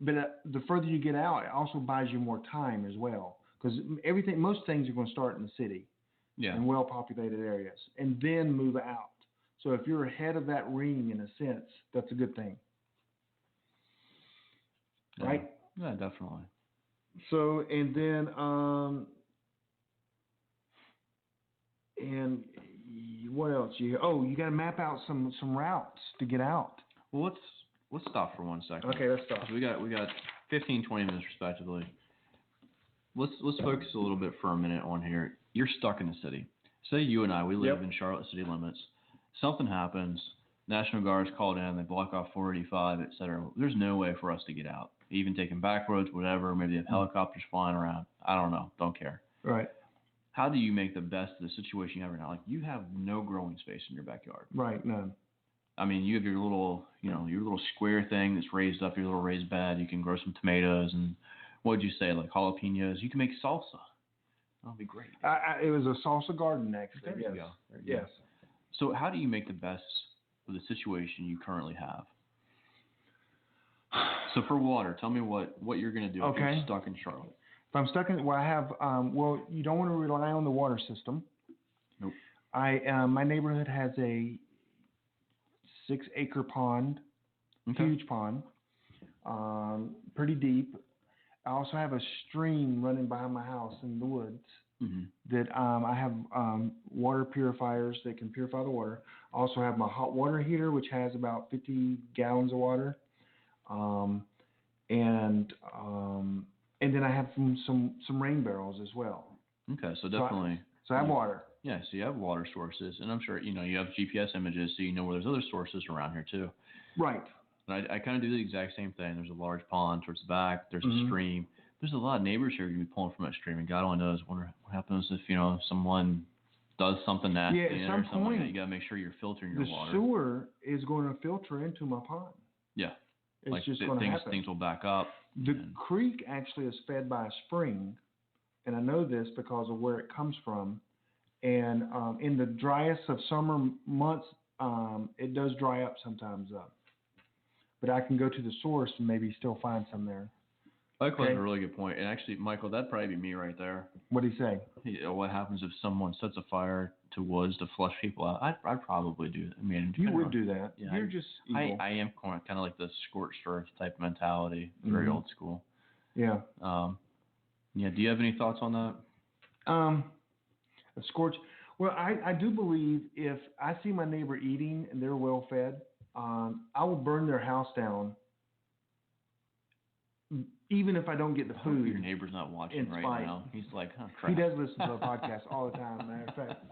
But the further you get out, it also buys you more time as well, because most things are going to start in the city, in well-populated areas, and then move out. So if you're ahead of that ring, in a sense, that's a good thing, right? Yeah, definitely. So, and then, and what else? You got to map out some routes to get out. Well, let's stop for 1 second. Okay, let's stop. We got 15, 20 minutes respectively. Let's focus a little bit for a minute on here. You're stuck in the city. Say you and I, we live in Charlotte city limits. Something happens. National Guard's called in. They block off 485, etc. There's no way for us to get out. Even taking back roads, whatever. Maybe they have helicopters flying around. I don't know. Don't care. Right. How do you make the best of the situation you have right now? Like, you have no growing space in your backyard. Right. None. I mean, you have your little square thing that's raised up, your little raised bed. You can grow some tomatoes and, what'd you say, like jalapenos? You can make salsa. That'll be great. It was a salsa garden, actually. There you go. Yes. So how do you make the best of the situation you currently have? So for water, tell me what you're going to do if you're stuck in Charlotte. If I'm stuck in, I have, you don't want to rely on the water system. Nope. My neighborhood has a 6-acre pond, huge pond, pretty deep. I also have a stream running behind my house in the woods that I have water purifiers that can purify the water. I also have my hot water heater, which has about 50 gallons of water. And then I have some rain barrels as well. Okay, so definitely. So I have water. Yeah, so you have water sources, and I'm sure you have GPS images, so you know where there's other sources around here too. Right. And I kind of do the exact same thing. There's a large pond towards the back. There's a stream. There's a lot of neighbors here who be pulling from that stream, and God only knows. Wonder what happens if someone does something nasty or something like that. You got to make sure you're filtering your water. The sewer is going to filter into my pond. Yeah. It's just going to happen. Things will back up. The creek actually is fed by a spring, and I know this because of where it comes from. And in the driest of summer months, it does dry up sometimes. But I can go to the source and maybe still find some there. Michael has a really good point. And actually, Michael, that'd probably be me right there. What did he say? What happens if someone sets a fire to woods to flush people out? I'd probably do that. I mean, you would do that. Yeah, You're just evil. I am kind of like the scorched earth type mentality. Very old school. Yeah. Yeah. Do you have any thoughts on that? A scorch. Well, I do believe if I see my neighbor eating and they're well fed, I will burn their house down, even if I don't get the food. I hope your neighbor's not watching right now. He's like, oh, crap. He does listen to our podcast all the time, matter of fact.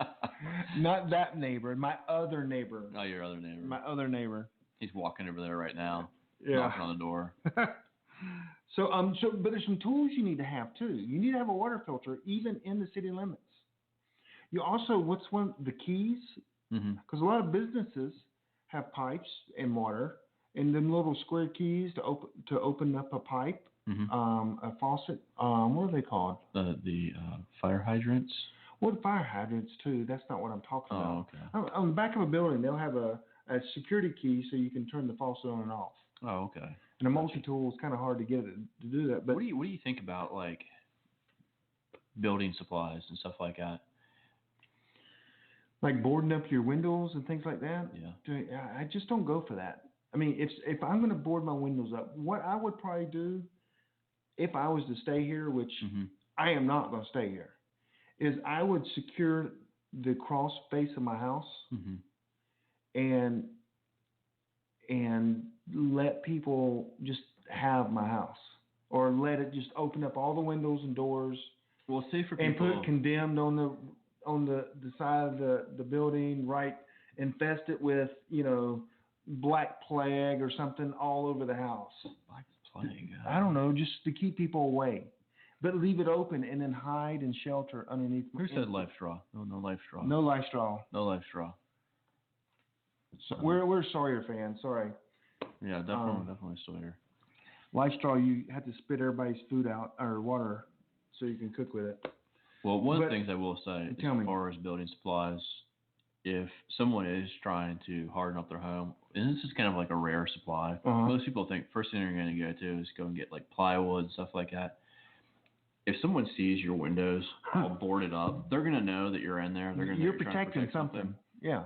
Not that neighbor, my other neighbor. Oh, your other neighbor. My other neighbor. He's walking over there right now, knocking on the door. But there's some tools you need to have too. You need to have a water filter even in the city limits. You also, the keys? Because a lot of businesses have pipes and water, and them little square keys to open up a pipe, a faucet. What are they called? The fire hydrants. Well, the fire hydrants too. That's not what I'm talking about. Oh, okay. On the back of a building, they'll have a security key so you can turn the faucet on and off. Oh, okay. And a multi-tool is kind of hard to get it to do that. But what do you think about like building supplies and stuff like that? Like boarding up your windows and things like that? Yeah. I just don't go for that. I mean, if I'm going to board my windows up, what I would probably do if I was to stay here, which I am not going to stay here, is I would secure the crawl space of my house and let people just have my house, or let it just open up all the windows and doors. Well, say for people, and put it condemned on the side of the building, right? Infest it with black plague or something all over the house. Black plague. I don't know, just to keep people away. But leave it open and then hide and shelter underneath. Who said life straw? No life straw. No life straw. No life straw. So we're Sawyer fans. Sorry. Yeah, definitely Sawyer. Life straw, you have to spit everybody's food out or water so you can cook with it. Well, one of the things I will say as far as building supplies, if someone is trying to harden up their home, and this is kind of like a rare supply, most people think first thing you're going to go to is go and get like plywood and stuff like that. If someone sees your windows all boarded up, they're going to know that you're in there. They're going to know you're protecting protect something. Yeah.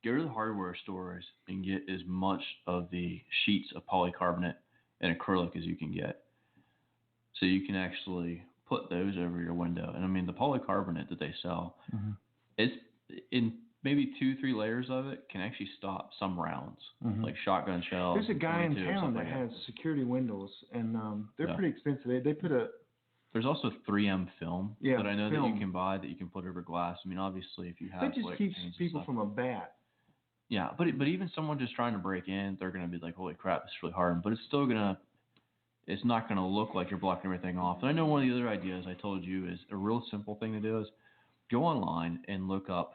Go to the hardware stores and get as much of the sheets of polycarbonate and acrylic as you can get, so you can actually put those over your window. And I mean, the polycarbonate that they sell, it's in maybe 2-3 layers of it can actually stop some rounds, like shotgun shells. There's a guy in town that has security windows, and they're pretty expensive. They put There's also 3M film that I know that you can buy that you can put over glass. I mean, obviously, if you have that just keeps people from a bat. Yeah, but even someone just trying to break in, they're going to be like, holy crap, it's really hard. But it's not going to look like you're blocking everything off. And I know one of the other ideas I told you is a real simple thing to do is go online and look up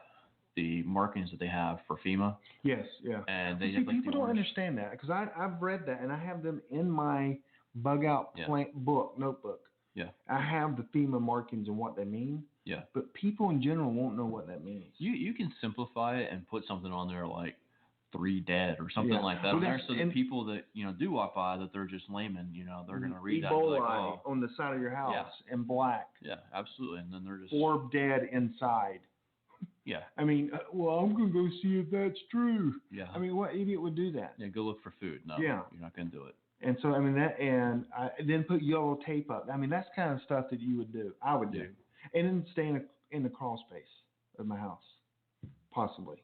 the markings that they have for FEMA. Yes, yeah. And they people don't understand that, because I've read that, and I have them in my bug out plant notebook. Yeah. I have the FEMA markings and what they mean. Yeah. But people in general won't know what that means. You can simplify it and put something on there like 3 dead or something like that on there, so that people that do walk by, that they're just laymen, they're going to read that and be like, oh, on the side of your house in black. Yeah, absolutely. And then they're just 4 dead inside. Yeah. I mean, I'm going to go see if that's true. Yeah. I mean, what idiot would do that? Yeah, go look for food. No, you're not going to do it. And so, I mean, then put yellow tape up. I mean, that's kind of stuff that you would do. I would do. And then stay in the crawl space of my house, possibly.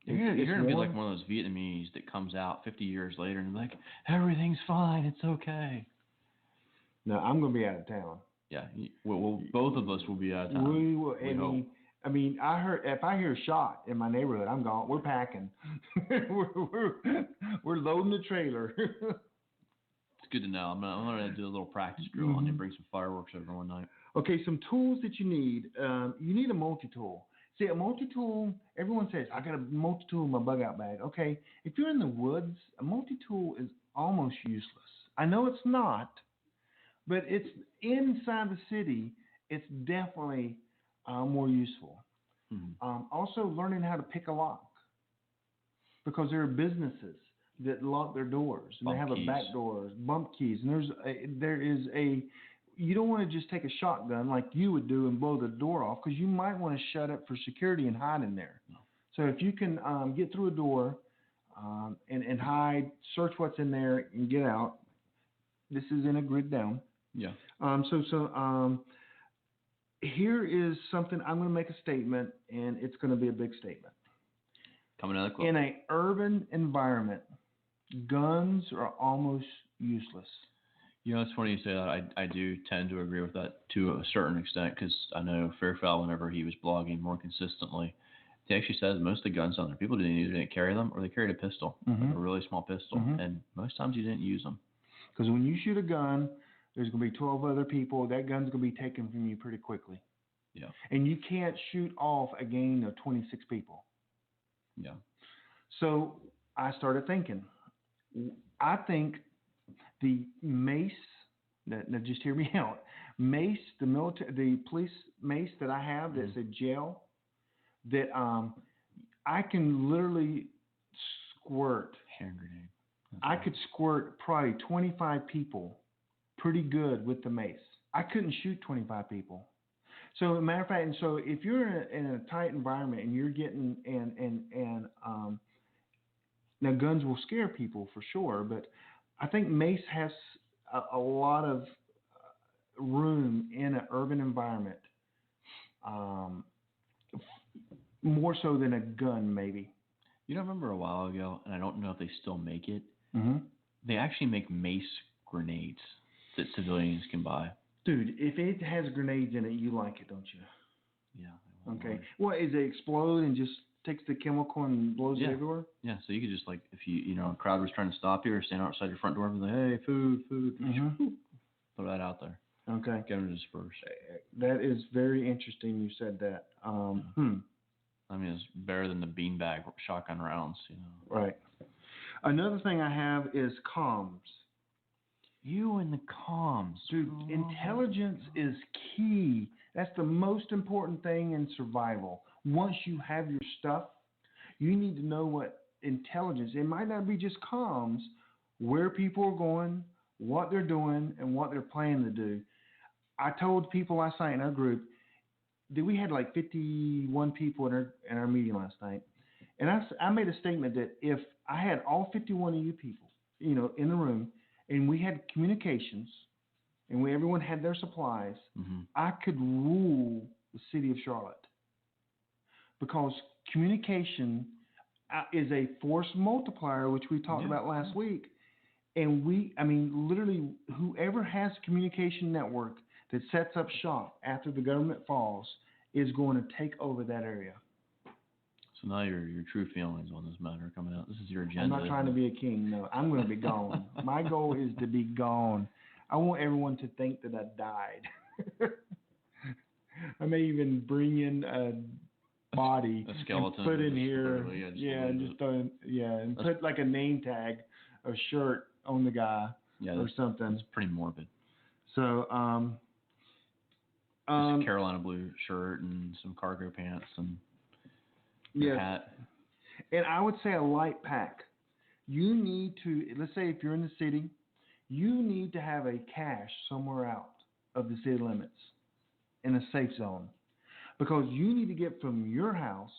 You're going to be like one of those Vietnamese that comes out 50 years later and like, everything's fine, it's okay. No, I'm going to be out of town. Yeah, well, both of us will be out of town. We will. I mean, if I hear a shot in my neighborhood, I'm gone. We're packing. we're loading the trailer. It's good to know. I'm going to do a little practice drill on you, bring some fireworks over one night. Okay, some tools that you need. You need a multi-tool. See, a multi-tool, everyone says, I got a multi-tool in my bug-out bag. Okay, if you're in the woods, a multi-tool is almost useless. I know it's not, but it's inside the city, it's definitely more useful. Also, learning how to pick a lock, because there are businesses that lock their doors, and they have a back door, bump keys, and there is a you don't want to just take a shotgun like you would do and blow the door off, because you might want to shut it for security and hide in there. No. So if you can get through a door and hide, search what's in there, and get out. This is in a grid down. Yeah. Here is something. I'm going to make a statement, and it's going to be a big statement. Coming out of the club. In an urban environment, guns are almost useless. It's funny you say that. I do tend to agree with that to a certain extent, because I know Fairfowl, whenever he was blogging more consistently, he actually says most of the guns on there, people didn't carry them, or they carried a pistol, like a really small pistol, and most times you didn't use them. Because when you shoot a gun, there's going to be 12 other people. That gun's going to be taken from you pretty quickly. Yeah. And you can't shoot off a gang of 26 people. Yeah. So I started thinking. I think the mace. Now just hear me out. Mace, the police mace that I have, that's a gel. That I can literally squirt. Hand grenade. I could squirt probably 25 people pretty good with the mace. I couldn't shoot 25 people. So, as a matter of fact, and so if you're in a tight environment and you're getting now guns will scare people for sure, but I think mace has a lot of room in an urban environment, more so than a gun, maybe. You know, I remember a while ago, and I don't know if they still make it. Mm-hmm. They actually make mace grenades that civilians can buy. Dude, if it has grenades in it, you like it, don't you? Yeah. Okay. What is it? Explode and just takes the chemical and blows it everywhere? Yeah. So you could just like, if a crowd was trying to stop you or stand outside your front door and be like, hey, food, Mm-hmm. throw that out there. Okay. Get them to disperse. That is very interesting. You said that. I mean, it's better than the beanbag shotgun rounds, Right. Another thing I have is comms. You and the comms. Dude, intelligence is key. That's the most important thing in survival. Once you have your stuff, you need to know what intelligence. It might not be just comms, where people are going, what they're doing, and what they're planning to do. I told people last night in our group that we had like 51 people in our meeting last night. And I made a statement that if I had all 51 of you people, in the room, and we had communications, and everyone had their supplies, I could rule the city of Charlotte. Because communication is a force multiplier, which we talked about last week. And literally, whoever has a communication network that sets up shop after the government falls is going to take over that area. So now your true feelings on this matter coming out. This is your agenda. I'm not trying to be a king. No, I'm going to be gone. My goal is to be gone. I want everyone to think that I died. I may even bring in a body, a skeleton, and put in here, and put like a name tag, a shirt on the guy, or something. It's pretty morbid. So, just a Carolina blue shirt and some cargo pants and hat. And I would say a light pack. You need to, let's say if you're in the city, you need to have a cache somewhere out of the city limits in a safe zone. Because you need to get from your house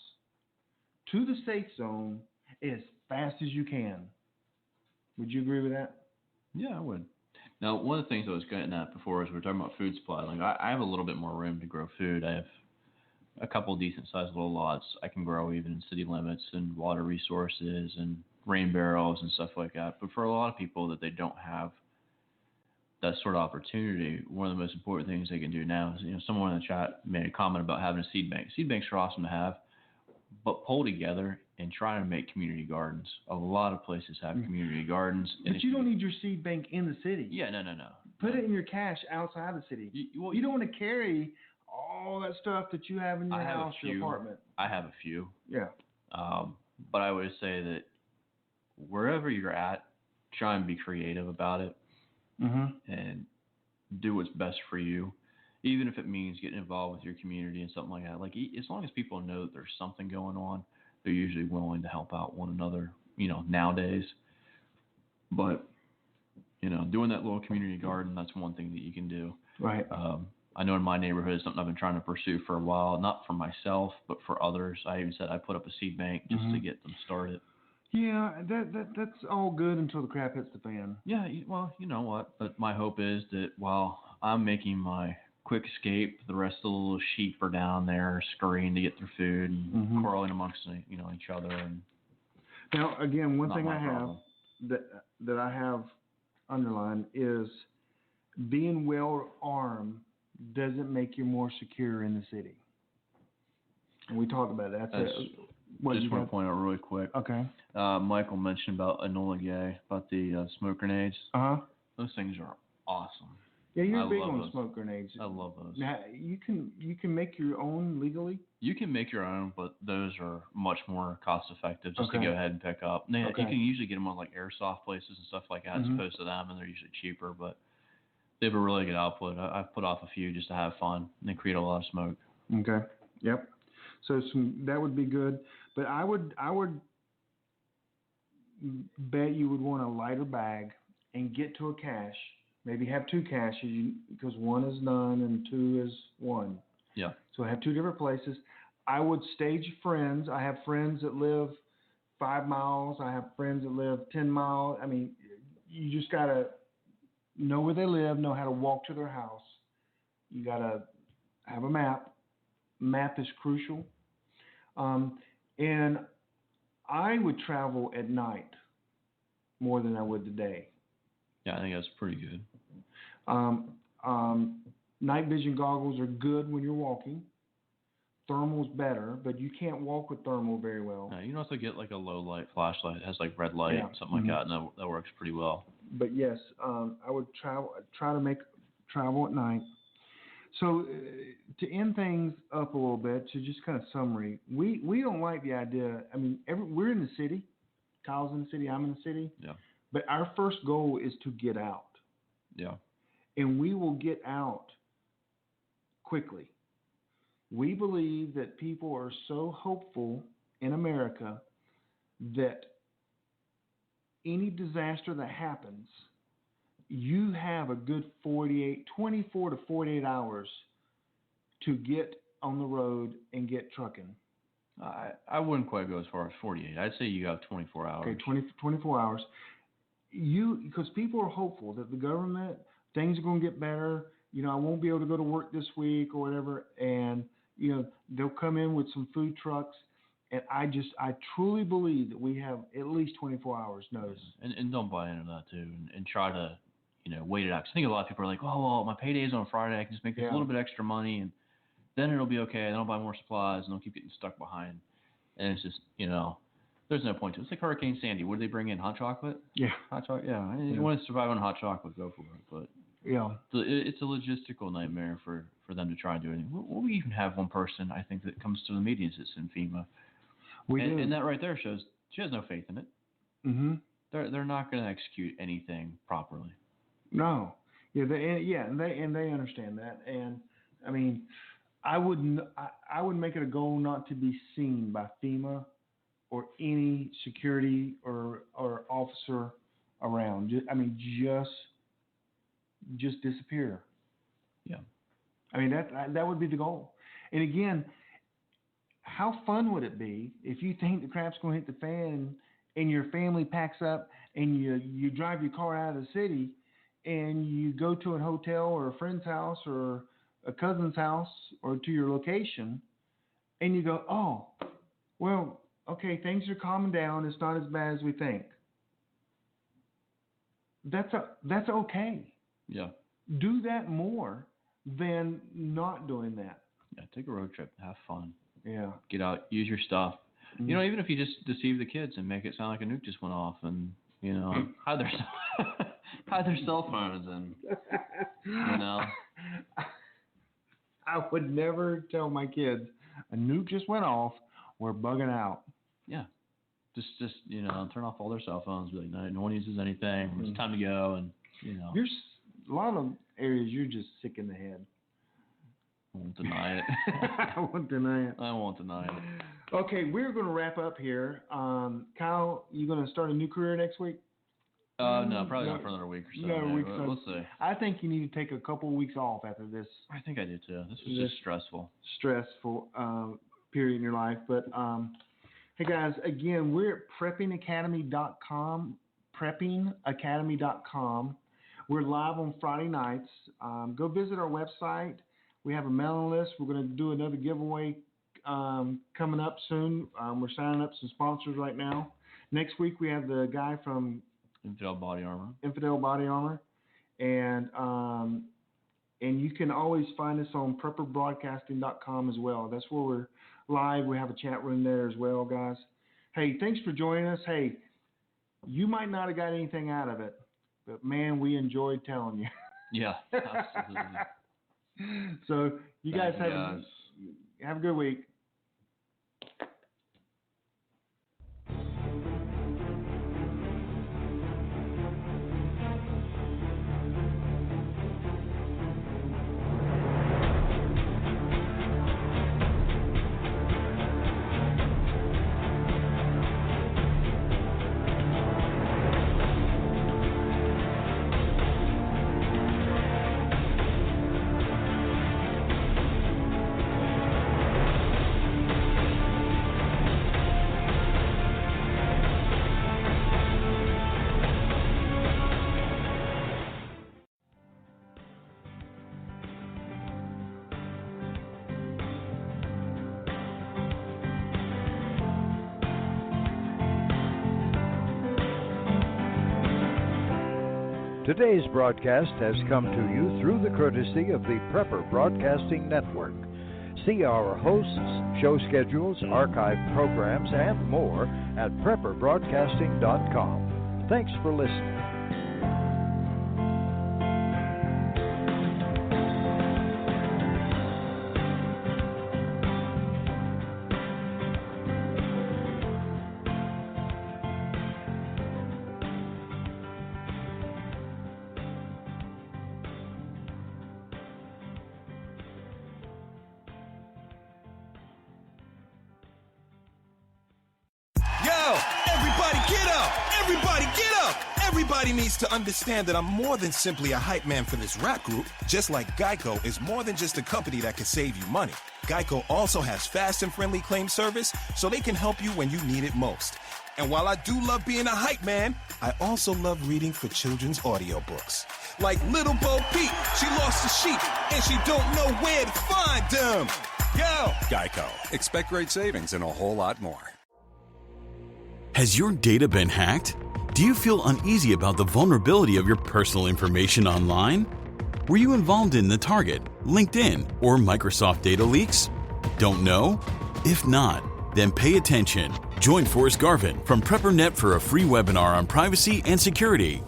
to the safe zone as fast as you can. Would you agree with that? Yeah, I would. Now, one of the things I was getting at before is we were talking about food supply. Like I have a little bit more room to grow food. I have a couple of decent-sized little lots I can grow even in city limits and water resources and rain barrels and stuff like that. But for a lot of people that they don't have that sort of opportunity, one of the most important things they can do now is, someone in the chat made a comment about having a seed bank. Seed banks are awesome to have, but pull together and try to make community gardens. A lot of places have community gardens. But you don't need your seed bank in the city. Yeah, no. Put it in your cache outside the city. You don't want to carry all that stuff that you have in your house, your apartment. I have a few. Yeah. But I would say that wherever you're at, try and be creative about it. And do what's best for you, even if it means getting involved with your community and something like that. Like, as long as people know that there's something going on, they're usually willing to help out one another, nowadays. But, doing that little community garden, that's one thing that you can do. Right. I know in my neighborhood, it's something I've been trying to pursue for a while, not for myself, but for others. I even said I put up a seed bank just to get them started. Yeah, that's all good until the crap hits the fan. Yeah, well, you know what? But my hope is that while I'm making my quick escape, the rest of the little sheep are down there scurrying to get their food and quarreling amongst each other. And now, again, one thing I have that I have underlined is being well armed doesn't make you more secure in the city. And we talked about that. Just want to point out really quick. Okay. Michael mentioned about Enola Gay, about the smoke grenades. Those things are awesome. Yeah, you're I big love on those. smoke grenades. I love those. Now you can make your own legally. You can make your own, but those are much more cost effective just to Okay. go ahead and pick up. Now, Okay. You can usually get them on like airsoft places and stuff like that as opposed to them, and they're usually cheaper, but they have a really good output. I've put off a few just to have fun, and they create a lot of smoke. Okay. Yep. So that would be good, but I would bet you would want a lighter bag and get to a cache. Maybe have two caches because one is none and two is one. Yeah. So have two different places. I would stage friends. I have friends that live 5 miles. I have friends that live 10 miles. I mean, you just got to know where they live, know how to walk to their house. You got to have a map. Map is crucial. And I would travel at night more than I would today. Yeah, I think that's pretty good. Night vision goggles are good when you're walking. Thermal's better, but you can't walk with thermal very well. You can also get like a low light flashlight. It has like red light, something like that, and that works pretty well. But yes, I would try to make travel at night. So to end things up a little bit, to just kind of summary, we don't like the idea. I mean, we're in the city. Kyle's in the city. I'm in the city. Yeah. But our first goal is to get out. Yeah. And we will get out quickly. We believe that people are so hopeful in America that any disaster that happens, you have a good 24 to 48 hours to get on the road and get trucking. I wouldn't quite go as far as 48. I'd say you have 24 hours. Okay, 24 hours. Because people are hopeful that the government, things are going to get better. You know, I won't be able to go to work this week or whatever. And, you know, they'll come in with some food trucks. And I truly believe that we have at least 24 hours notice. And don't buy into that, too. And try to, you know, wait it out. 'Cause I think a lot of people are like, oh, well, my payday's on Friday. I can just make this a little bit extra money. And then it'll be okay. Then I'll buy more supplies. And I'll keep getting stuck behind. And it's just, you know, there's no point to it. It's like Hurricane Sandy. What did they bring in? Hot chocolate? Yeah. Hot chocolate? Yeah. You want to survive on hot chocolate, go for it. But yeah, it's a logistical nightmare for them to try and do anything. We even have one person, I think, that comes to the meetings that's in FEMA. We do. And that right there shows she has no faith in it. Mm-hmm. They're not going to execute anything properly. No. Yeah, and they understand that. And I mean, I would make it a goal not to be seen by FEMA or any security or officer around. Just disappear. Yeah. I mean, that would be the goal. And again, how fun would it be if you think the crap's going to hit the fan and your family packs up and you drive your car out of the city and you go to a hotel or a friend's house or a cousin's house or to your location and you go, oh, well, okay, things are calming down. It's not as bad as we think. That's okay. Yeah. Do that more than not doing that. Yeah, take a road trip. Have fun. Yeah. Get out. Use your stuff. Mm-hmm. You know, even if you just deceive the kids and make it sound like a nuke just went off and, you know, hide their cell phones and, you know. I would never tell my kids, a nuke just went off, we're bugging out. Yeah. Just you know, turn off all their cell phones. Be like, no one uses anything. It's time to go. And, you know. There's a lot of areas you're just sick in the head. I won't deny it. I won't deny it. I won't deny it. Okay, we're going to wrap up here. Kyle, you going to start a new career next week? No, probably not for another week or so. Another week. We'll see. I think you need to take a couple of weeks off after this. I think I do too. This was just stressful. Stressful period in your life. But, hey, guys, again, we're at preppingacademy.com, preppingacademy.com. We're live on Friday nights. Go visit our website. We have a mailing list. We're going to do another giveaway coming up soon. We're signing up some sponsors right now. Next week, we have the guy from Infidel Body Armor. And you can always find us on prepperbroadcasting.com as well. That's where we're live. We have a chat room there as well, guys. Hey, thanks for joining us. Hey, you might not have got anything out of it, But man, we enjoyed telling you. Yeah, absolutely. So you guys have a good week. Today's broadcast has come to you through the courtesy of the Prepper Broadcasting Network. See our hosts, show schedules, archived programs, and more at prepperbroadcasting.com. Thanks for listening. Everybody needs to understand that I'm more than simply a hype man for this rap group. Just like Geico is more than just a company that can save you money. Geico also has fast and friendly claim service, so they can help you when you need it most. And while I do love being a hype man, I also love reading for children's audiobooks. Like Little Bo Peep, she lost the sheep, and she don't know where to find them. Yo! Geico. Expect great savings and a whole lot more. Has your data been hacked? Do you feel uneasy about the vulnerability of your personal information online? Were you involved in the Target, LinkedIn, or Microsoft data leaks? Don't know? If not, then pay attention. Join Forrest Garvin from PrepperNet for a free webinar on privacy and security.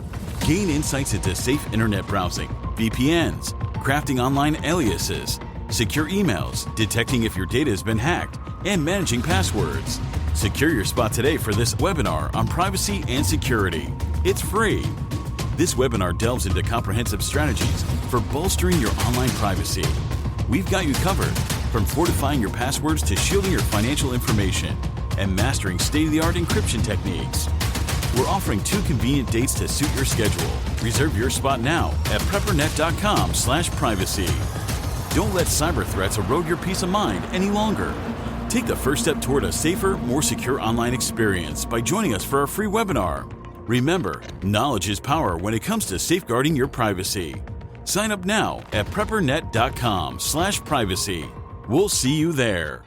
Gain insights into safe internet browsing, VPNs, crafting online aliases, secure emails, detecting if your data has been hacked, and managing passwords. Secure your spot today for this webinar on privacy and security. It's free. This webinar delves into comprehensive strategies for bolstering your online privacy. We've got you covered, from fortifying your passwords to shielding your financial information and mastering state-of-the-art encryption techniques. We're offering 2 convenient dates to suit your schedule. Reserve your spot now at preppernet.com/privacy. Don't let cyber threats erode your peace of mind any longer. Take the first step toward a safer, more secure online experience by joining us for our free webinar. Remember, knowledge is power when it comes to safeguarding your privacy. Sign up now at preppernet.com/privacy. We'll see you there.